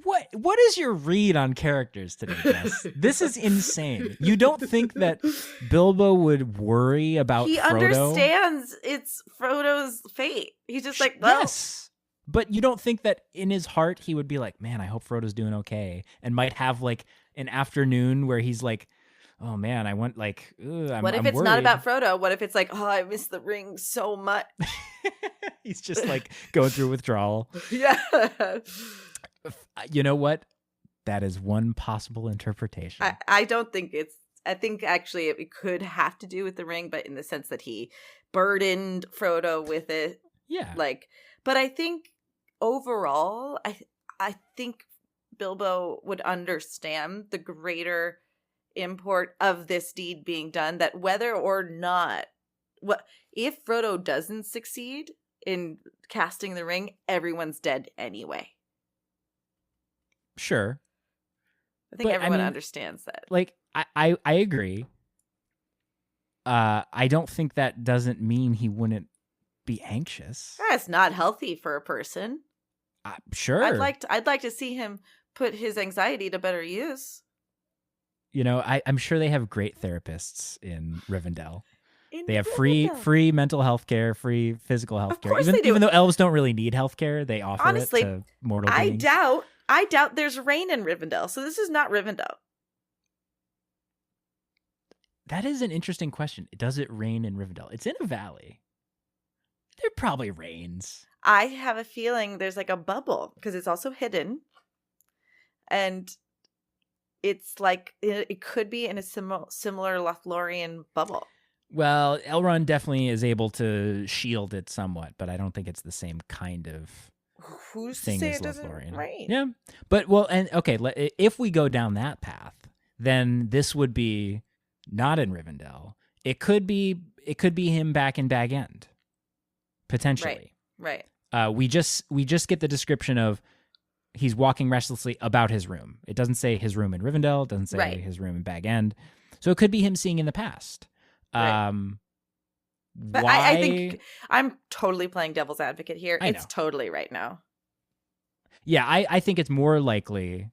What is your read on characters today, Jess? This is insane. You don't think that Bilbo would worry about Frodo? He understands it's Frodo's fate. He's just like, well, yes. But you don't think that in his heart he would be like, man, I hope Frodo's doing okay, and might have like an afternoon where he's like, oh man, I want like, what if it's worried. Not about Frodo? What if it's like, oh, I miss the ring so much. He's just like going through withdrawal. Yeah. You know what? That is one possible interpretation. I don't think it's. I think actually it could have to do with the ring, but in the sense that he burdened Frodo with it. Yeah. Like, but I think overall, I think Bilbo would understand the greater import of this deed being done. That whether or not, if Frodo doesn't succeed in casting the ring, everyone's dead anyway. Sure. I think everyone understands that. Like, I agree. I don't think that doesn't mean he wouldn't be anxious. That's not healthy for a person. Sure. I'd like to see him put his anxiety to better use. You know, I'm sure they have great therapists in Rivendell. They have free mental health care, free physical health care. Even though elves don't really need health care, they offer it to mortal beings. I doubt there's rain in Rivendell, so this is not Rivendell. That is an interesting question. Does it rain in Rivendell? It's in a valley. There probably rains. I have a feeling there's like a bubble because it's also hidden. And it's like it could be in a similar Lothlorien bubble. Well, Elrond definitely is able to shield it somewhat, but I don't think it's the same kind of Who's thing to say as it doesn't Lothlorien. rain? Yeah, but if we go down that path, then this would be not in Rivendell. It could be him back in Bag End, potentially. Right. We just get the description of he's walking restlessly about his room. It doesn't say his room in Rivendell. It doesn't say his room in Bag End. So it could be him seeing in the past. Right. But I think I'm totally playing devil's advocate here. It's totally right now. Yeah, I think it's more likely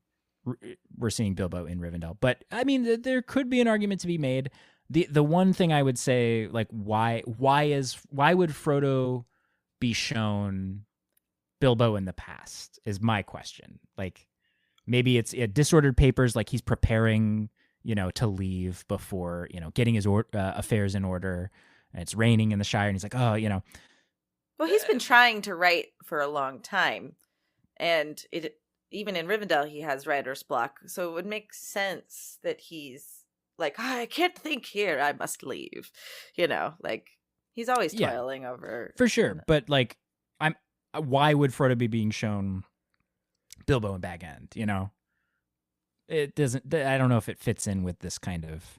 we're seeing Bilbo in Rivendell. But I mean, there could be an argument to be made. The one thing I would say, like, why would Frodo be shown Bilbo in the past is my question. Like, maybe it's disordered papers, like he's preparing, to leave before, getting his affairs in order. And it's raining in the Shire, and he's like, oh, Well, he's been trying to write for a long time, and even in Rivendell, he has writer's block. So it would make sense that he's like, I can't think here. I must leave. Like he's always toiling over. For sure. But like, why would Frodo be being shown Bilbo in Bag End? It doesn't. I don't know if it fits in with this kind of,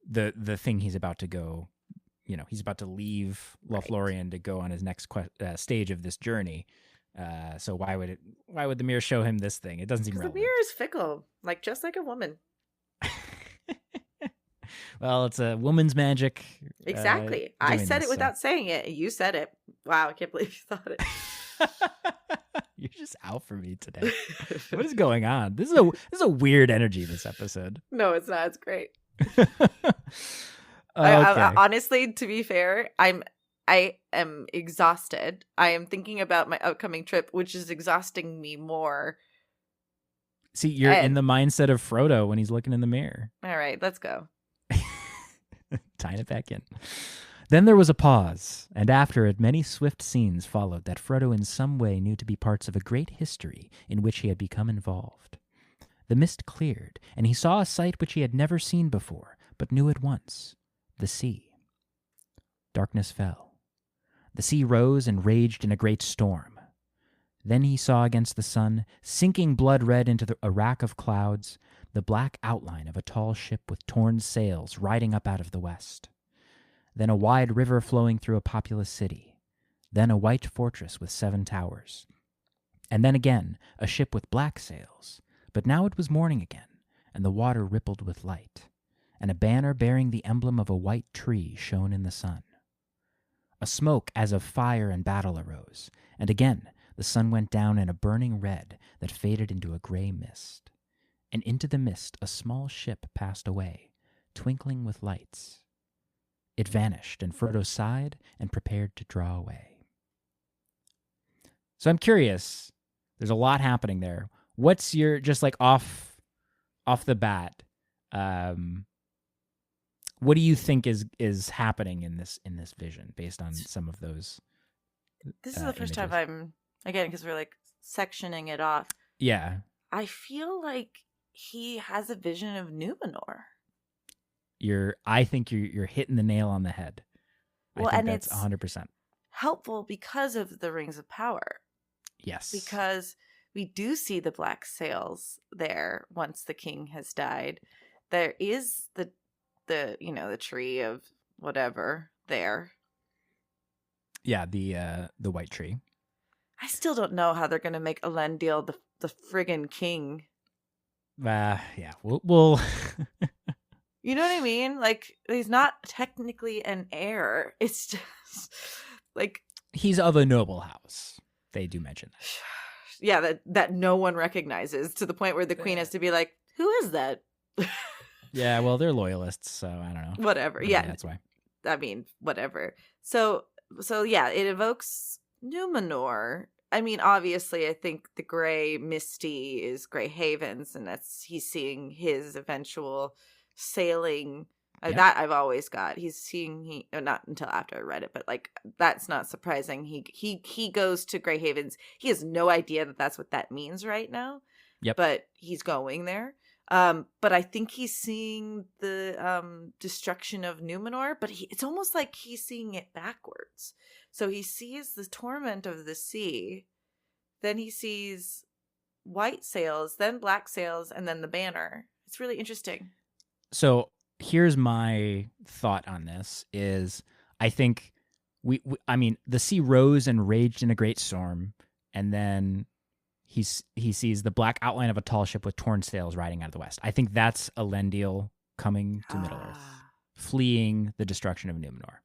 the thing he's about to go. He's about to leave Lothlorien to go on his next stage of this journey. So why would the mirror show him this thing? It doesn't seem relevant. The mirror is fickle, just like a woman. Well, it's a woman's magic. Exactly. I said it without saying it. You said it. Wow, I can't believe you thought it. You're just out for me today. What is going on? This is a weird energy this episode. No, it's not. It's great. Okay. I honestly, to be fair, I am exhausted. I am thinking about my upcoming trip, which is exhausting me more. See, you're in the mindset of Frodo when he's looking in the mirror. All right, let's go. Tying it back in. Then there was a pause, and after it many swift scenes followed that Frodo in some way knew to be parts of a great history in which he had become involved. The mist cleared, and he saw a sight which he had never seen before, but knew at once: the sea. Darkness fell. The sea rose and raged in a great storm. Then he saw against the sun, sinking blood-red into a rack of clouds, the black outline of a tall ship with torn sails riding up out of the west. Then a wide river flowing through a populous city. Then a white fortress with 7 towers. And then again a ship with black sails. But now it was morning again, and the water rippled with light, and a banner bearing the emblem of a white tree shone in the sun. A smoke as of fire and battle arose, and again the sun went down in a burning red that faded into a gray mist. And into the mist a small ship passed away, twinkling with lights. It vanished, and Frodo sighed and prepared to draw away. So I'm curious. There's a lot happening there. What's your, just like off the bat, what do you think is happening in this vision based on some of those? This is the first time I'm, again, because we're like sectioning it off. Yeah. I feel like he has a vision of Numenor. I think you're hitting the nail on the head. Well, I think and that's it's 100% helpful because of the Rings of Power. Yes. Because we do see the black sails there once the king has died. There is the tree of whatever there. Yeah, the white tree. I still don't know how they're going to make Elendil the friggin' king. Yeah, we'll You know what I mean? Like, he's not technically an heir. It's just like he's of a noble house. They do mention that. Yeah, that no one recognizes, to the point where the queen has to be like, "Who is that?" Yeah, well, they're loyalists, so I don't know. Whatever. Maybe yeah, that's why. I mean, whatever. So yeah, it evokes Numenor. I mean, obviously, I think the gray misty is Grey Havens, and he's seeing his eventual sailing. Yeah. That I've always got. He's seeing not until after I read it, but like that's not surprising. He goes to Grey Havens. He has no idea that that's what that means right now. Yep. But he's going there. But I think he's seeing the destruction of Numenor, but it's almost like he's seeing it backwards. So he sees the torment of the sea, then he sees white sails, then black sails, and then the banner. It's really interesting. So here's my thought on this is I think I mean, the sea rose and raged in a great storm, and then he sees the black outline of a tall ship with torn sails riding out of the west. I think that's Elendil coming to Middle-earth, fleeing the destruction of Numenor.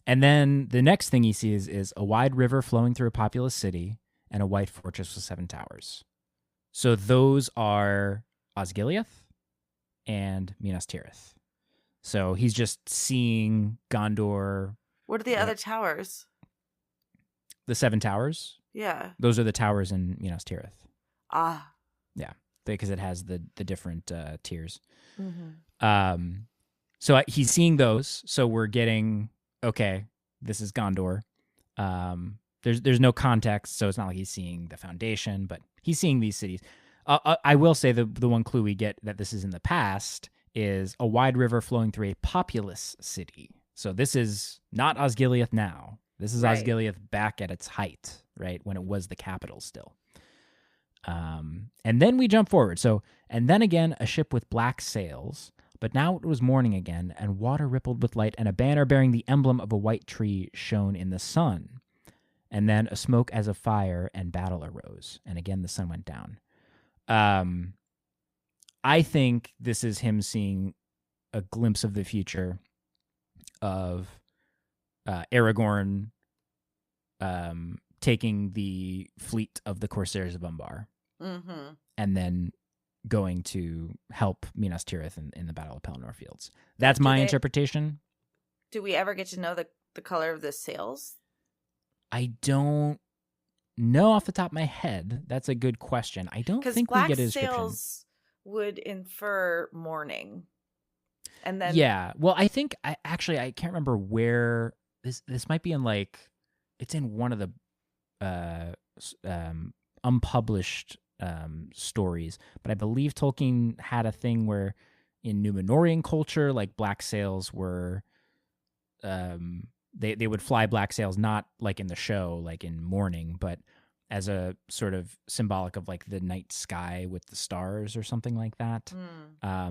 And then the next thing he sees is a wide river flowing through a populous city and a white fortress with 7 towers. So those are Osgiliath and Minas Tirith. So he's just seeing Gondor. What are the other towers? The 7 towers? Yeah. Those are the towers in Minas Tirith. Ah. Yeah, because it has the different tiers. Mm-hmm. So he's seeing those. So we're getting, okay, this is Gondor. There's no context, so it's not like he's seeing the foundation, but he's seeing these cities. I will say the one clue we get that this is in the past is a wide river flowing through a populous city. So this is not Osgiliath now. This is Right. Osgiliath back at its height, right, when it was the capital still. And then we jump forward. So, and then again, a ship with black sails, but now it was morning again, and water rippled with light, and a banner bearing the emblem of a white tree shone in the sun. And then a smoke as of fire, and battle arose. And again, the sun went down. I think this is him seeing a glimpse of the future of Aragorn taking the fleet of the Corsairs of Umbar, and then going to help Minas Tirith in the Battle of Pelennor Fields. That's my interpretation. Do we ever get to know the color of the sails? I don't know off the top of my head. That's a good question. I don't think we get a description. Sails would infer morning. And then Well, I think I can't remember where this might be in, like, it's in one of the unpublished stories, but I believe Tolkien had a thing where in Númenórean culture, like, black sails were they would fly black sails, not like in the show, like in mourning, but as a sort of symbolic of, like, the night sky with the stars or something like that.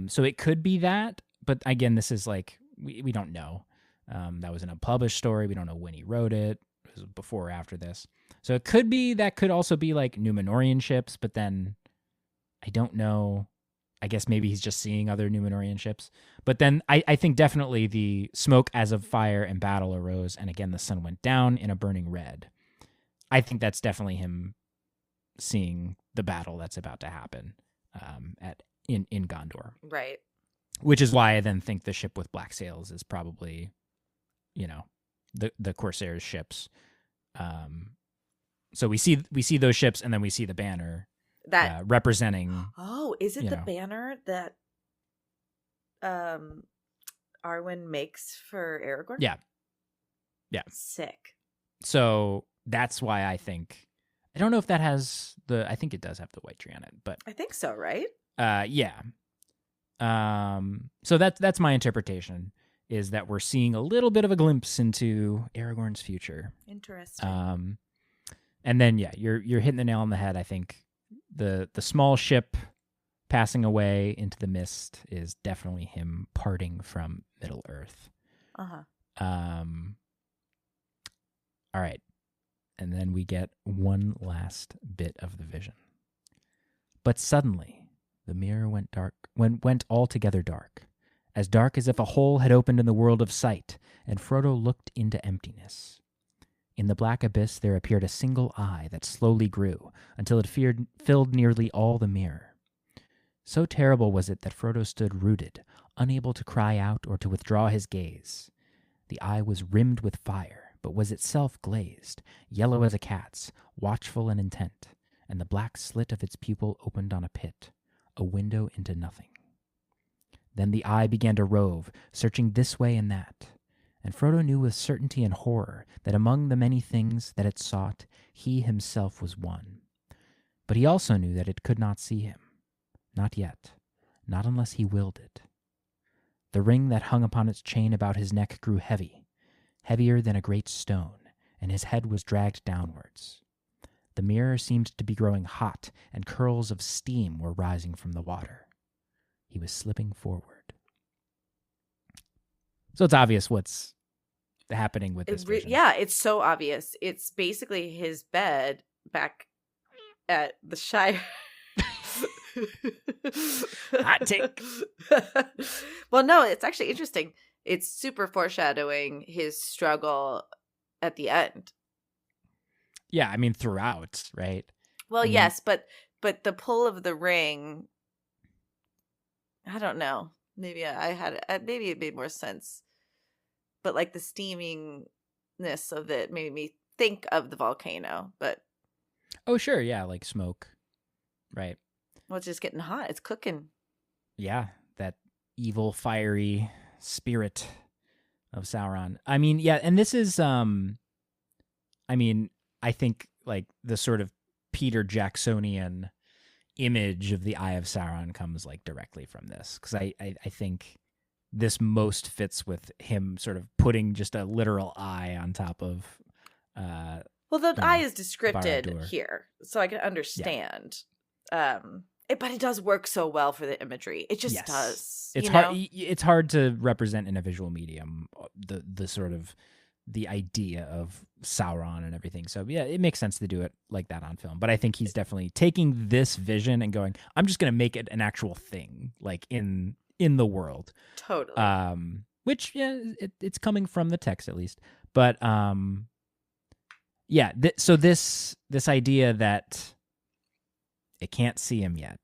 So it could be that, but again, this is like, we don't know. That was an unpublished story. We don't know when he wrote it. It was before or after this. So it could be, that could also be like Númenórean ships, but then I don't know. I guess maybe he's just seeing other Númenórean ships. But then I think definitely the smoke as of fire and battle arose, and again the sun went down in a burning red. I think that's definitely him seeing the battle that's about to happen in Gondor. Right. Which is why I then think the ship with black sails is probably, the Corsairs ships. So we see those ships, and then we see the banner that representing. Oh, is it the banner that Arwen makes for Aragorn? Yeah. Sick. So that's why I think, I don't know if that has I think it does have the white tree on it, but I think so, right? Yeah. So that's my interpretation, is that we're seeing a little bit of a glimpse into Aragorn's future. Interesting. And then you're hitting the nail on the head. I think the small ship passing away into the mist is definitely him parting from Middle Earth. All right. And then we get one last bit of the vision. But suddenly the mirror went altogether dark as if a hole had opened in the world of sight, and Frodo looked into emptiness. In the black abyss there appeared a single eye that slowly grew until it filled nearly all the mirror. So terrible was it that Frodo stood rooted, unable to cry out or to withdraw his gaze. The eye was rimmed with fire, but was itself glazed, yellow as a cat's, watchful and intent, and the black slit of its pupil opened on a pit, a window into nothing. Then the eye began to rove, searching this way and that, and Frodo knew with certainty and horror that among the many things that it sought, he himself was one. But he also knew that it could not see him. Not yet. Not unless he willed it. The ring that hung upon its chain about his neck grew heavy, heavier than a great stone, and his head was dragged downwards. The mirror seemed to be growing hot, and curls of steam were rising from the water. He was slipping forward. So it's obvious what's happening with this vision. Yeah, it's so obvious. It's basically his bed back at the Shire. Hot take. Well, no, it's actually interesting. It's super foreshadowing his struggle at the end. Yeah, I mean, throughout, right? Well, yes, but but the pull of the ring, I don't know. Maybe maybe it made more sense. But like the steamingness of it made me think of the volcano. But oh, sure, yeah, like smoke, right? Well, it's just getting hot. It's cooking. Yeah, that evil, fiery spirit of Sauron. I mean, yeah, and this is, I mean, I think like the sort of Peter Jacksonian image of the Eye of Sauron comes like directly from this, because I think this most fits with him sort of putting just a literal eye on top of. Well, the eye is descripted Barad-dûr here, so I can understand. Yeah. But it does work so well for the imagery. It just does. It's hard. It's hard to represent in a visual medium the sort of the idea of Sauron and everything. So yeah, it makes sense to do it like that on film. But I think he's definitely taking this vision and going, I'm just going to make it an actual thing, like in the world. Totally. Which it's coming from the text at least. But yeah. So this idea that it can't see him yet,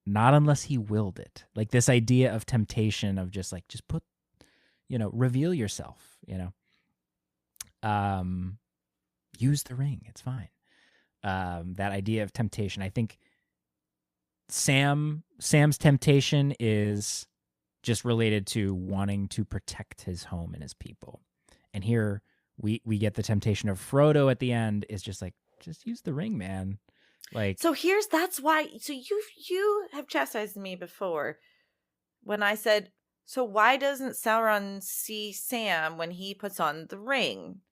not unless he willed it. Like this idea of temptation of just put, reveal yourself, use the ring. It's fine. That idea of temptation. I think Sam's temptation is just related to wanting to protect his home and his people. And here we get the temptation of Frodo at the end is just use the ring, man. Like, so that's why. So you have chastised me before when I said, so why doesn't Sauron see Sam when he puts on the ring?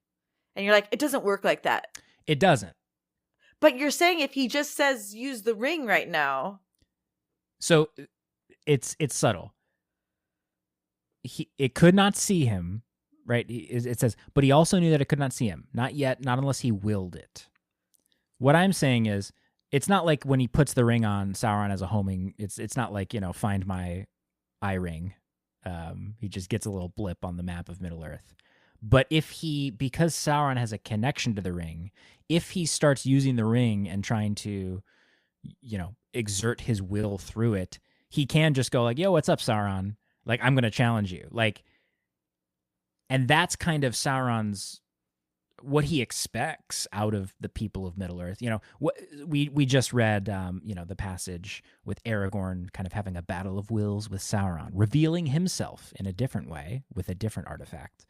And you're like, it doesn't work like that. It doesn't. But you're saying if he just says use the ring right now. So it's subtle. It could not see him, right? It says, but he also knew that it could not see him. Not yet, not unless he willed it. What I'm saying is, it's not like when he puts the ring on Sauron as a homing, it's not like, find my eye ring. He just gets a little blip on the map of Middle-earth. But because Sauron has a connection to the ring, if he starts using the ring and trying to, exert his will through it, he can just go like, yo, what's up, Sauron? Like, I'm going to challenge you. Like, and that's kind of Sauron's, what he expects out of the people of Middle-earth. What we just read, the passage with Aragorn kind of having a battle of wills with Sauron, revealing himself in a different way with a different artifact.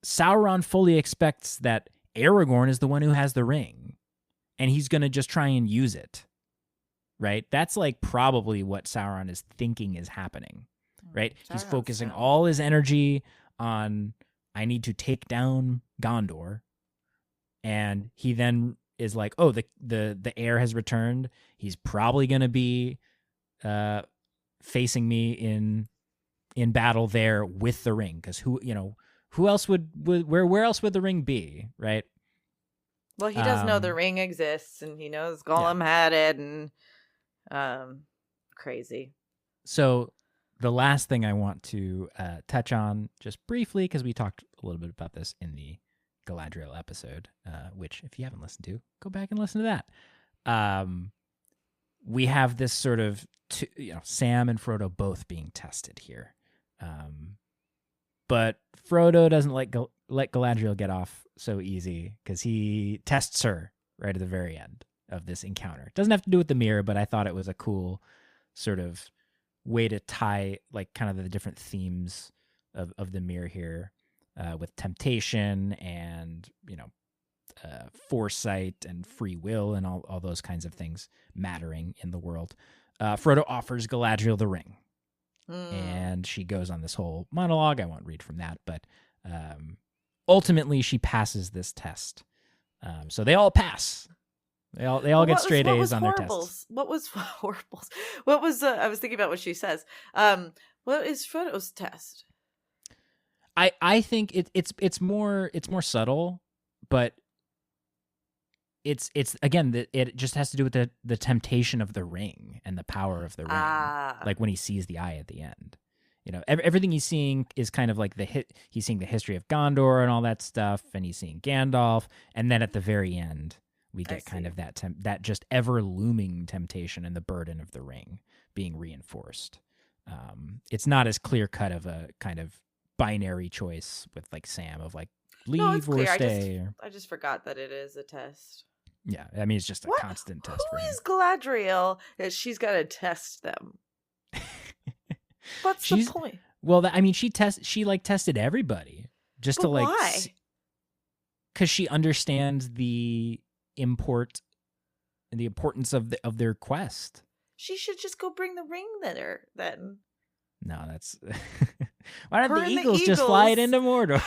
Sauron fully expects that Aragorn is the one who has the ring, and he's going to just try and use it, right? That's like probably what Sauron is thinking is happening, right? He's focusing all his energy on, I need to take down Gondor, and he then is like, oh, the heir has returned. He's probably going to be facing me in battle there with the ring, because who else would where else would the ring be, right? Well, he does know the ring exists, and he knows Gollum had it, and crazy. So the last thing I want to touch on just briefly, because we talked a little bit about this in the Galadriel episode, which if you haven't listened to, go back and listen to that. We have this sort of Sam and Frodo both being tested here. But Frodo doesn't let Galadriel get off so easy, because he tests her right at the very end of this encounter. It doesn't have to do with the mirror, but I thought it was a cool sort of way to tie like kind of the different themes of the mirror here, with temptation and foresight and free will and all those kinds of things mattering in the world. Frodo offers Galadriel the ring. And she goes on this whole monologue. I won't read from that, but ultimately she passes this test. So they all pass. They all get straight A's on their tests. What was horribles? What was I was thinking about what she says. What is Frodo's test? I think it's more subtle, but it's again it just has to do with the temptation of the ring and the power of the ring. Like when he sees the eye at the end, everything he's seeing is kind of like he's seeing the history of Gondor and all that stuff, and he's seeing Gandalf, and then at the very end We get kind of that just ever looming temptation and the burden of the ring being reinforced. It's not as clear cut of a kind of binary choice with like Sam of like leave or stay. I just forgot that it is a test. Yeah, I mean it's just a constant test for him. Who is Galadriel that she's got to test them? What's the point? Well, I mean she tested everybody just to like. Why? Because she understands the importance of their quest. She should just go bring the ring then. No, that's why don't the Eagles just fly it into Mordor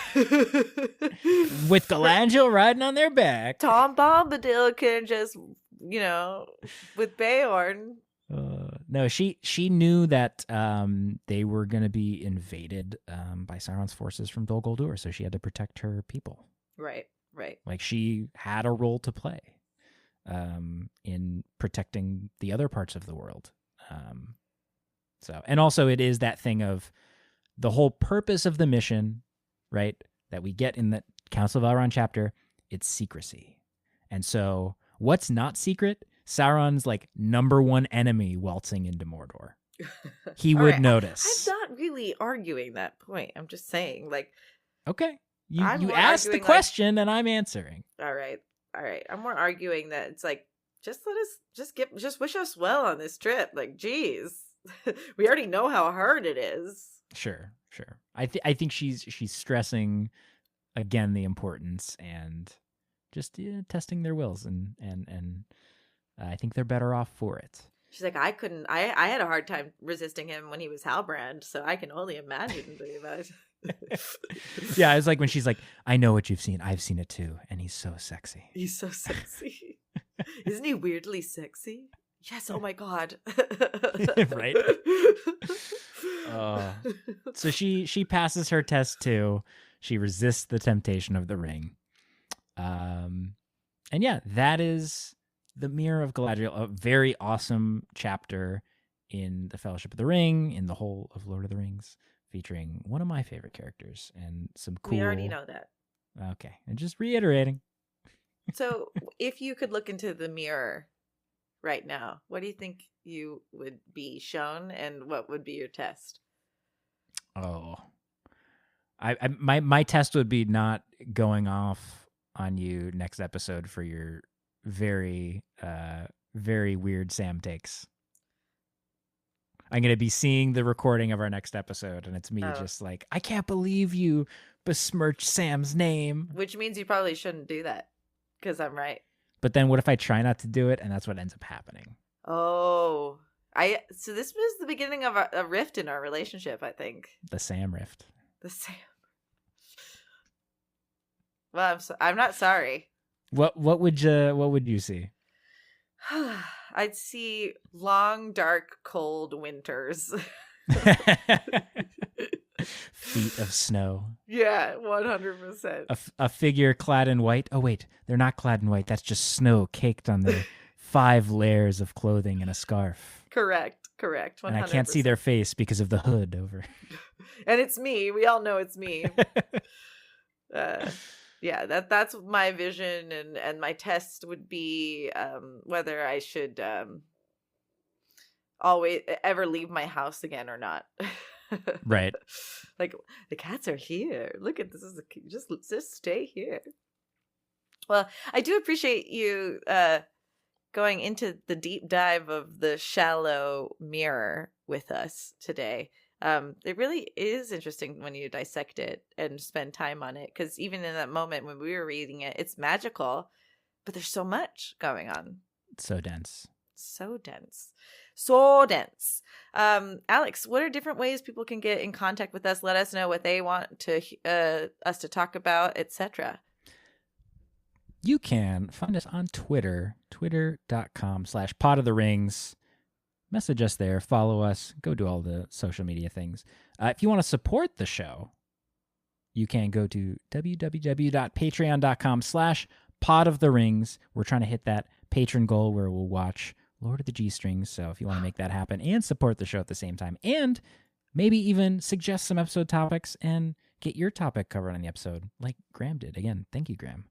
with Galadriel riding on their back? Tom Bombadil can just, with Beorn. No, she knew that they were going to be invaded by Sauron's forces from Dol Guldur, so she had to protect her people. Right. Like she had a role to play in protecting the other parts of the world. And also it is that thing of the whole purpose of the mission, right, that we get in the Council of Elrond chapter, it's secrecy. And so what's not secret? Sauron's like number one enemy waltzing into Mordor. He would notice. I'm not really arguing that point. I'm just saying, like, okay. You asked the question and I'm answering. All right. I'm more arguing that it's like, just let us just wish us well on this trip. Like, geez, we already know how hard it is. Sure. I think she's stressing again the importance and just testing their wills and I think they're better off for it. She's like, I had a hard time resisting him when he was Halbrand, so I can only imagine about it. Yeah, it's like when she's like, I know what you've seen. I've seen it too. And he's so sexy. Isn't he weirdly sexy? Yes. Oh my God. Right. So she passes her test too. She resists the temptation of the ring. And yeah, that is the Mirror of Galadriel, a very awesome chapter in the Fellowship of the Ring, in the whole of Lord of the Rings, featuring one of my favorite characters and some cool... We already know that. Okay, and just reiterating. So, if you could look into the mirror right now, what do you think you would be shown, and what would be your test? Oh, my test would be not going off on you next episode for your very, very weird Sam takes. I'm going to be seeing the recording of our next episode, and it's me just like, I can't believe you besmirched Sam's name. Which means you probably shouldn't do that, because I'm right. But then what if I try not to do it, and that's what ends up happening? Oh. So this was the beginning of a rift in our relationship, I think. The Sam rift. The Sam. Well, I'm not sorry. What would you see? I'd see long, dark, cold winters. Feet of snow. Yeah, 100%. A figure clad in white. Oh, wait, they're not clad in white. That's just snow caked on their 5 layers of clothing and a scarf. Correct. 100%. And I can't see their face because of the hood over. And it's me. We all know it's me. Yeah, that's my vision, and my test would be whether I should always ever leave my house again or not. Right. Like, the cats are here. Look at this. Just stay here. Well, I do appreciate you going into the deep dive of the shallow mirror with us today. It really is interesting when you dissect it and spend time on it, because even in that moment when we were reading it, it's magical, but there's so much going on. It's so dense. Alex, what are different ways people can get in contact with us? Let us know what they want to us to talk about, etc. You can find us on Twitter, twitter.com/PodOfTheRings. Message us there, follow us, go do all the social media things. If you want to support the show, you can go to www.patreon.com/PodOfTheRings. We're trying to hit that patron goal where we'll watch Lord of the G-Strings. So if you want to make that happen and support the show at the same time, and maybe even suggest some episode topics and get your topic covered on the episode, like Graham did. Again, thank you, Graham.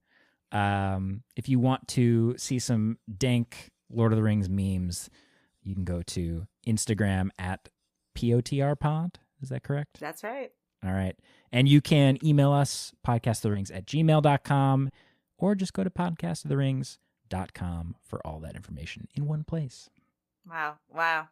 If you want to see some dank Lord of the Rings memes, you can go to Instagram at POTRpod. Is that correct? That's right. All right. And you can email us, podcastthetherings@gmail.com, or just go to podcastthetherings.com for all that information in one place. Wow.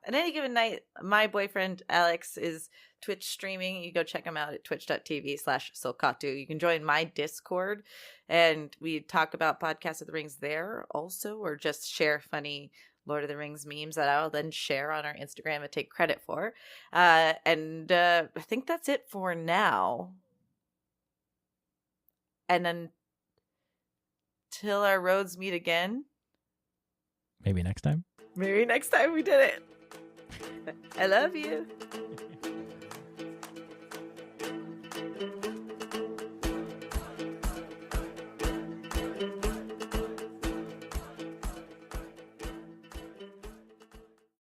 At any given night, my boyfriend Alex is Twitch streaming. You go check him out at twitch.tv/Solkatu. You can join my Discord, and we talk about Podcast of the Rings there also, or just share funny Lord of the Rings memes that I'll then share on our Instagram and take credit for. And I think that's it for now. And then till our roads meet again. Maybe next time. Maybe next time we did it. I love you.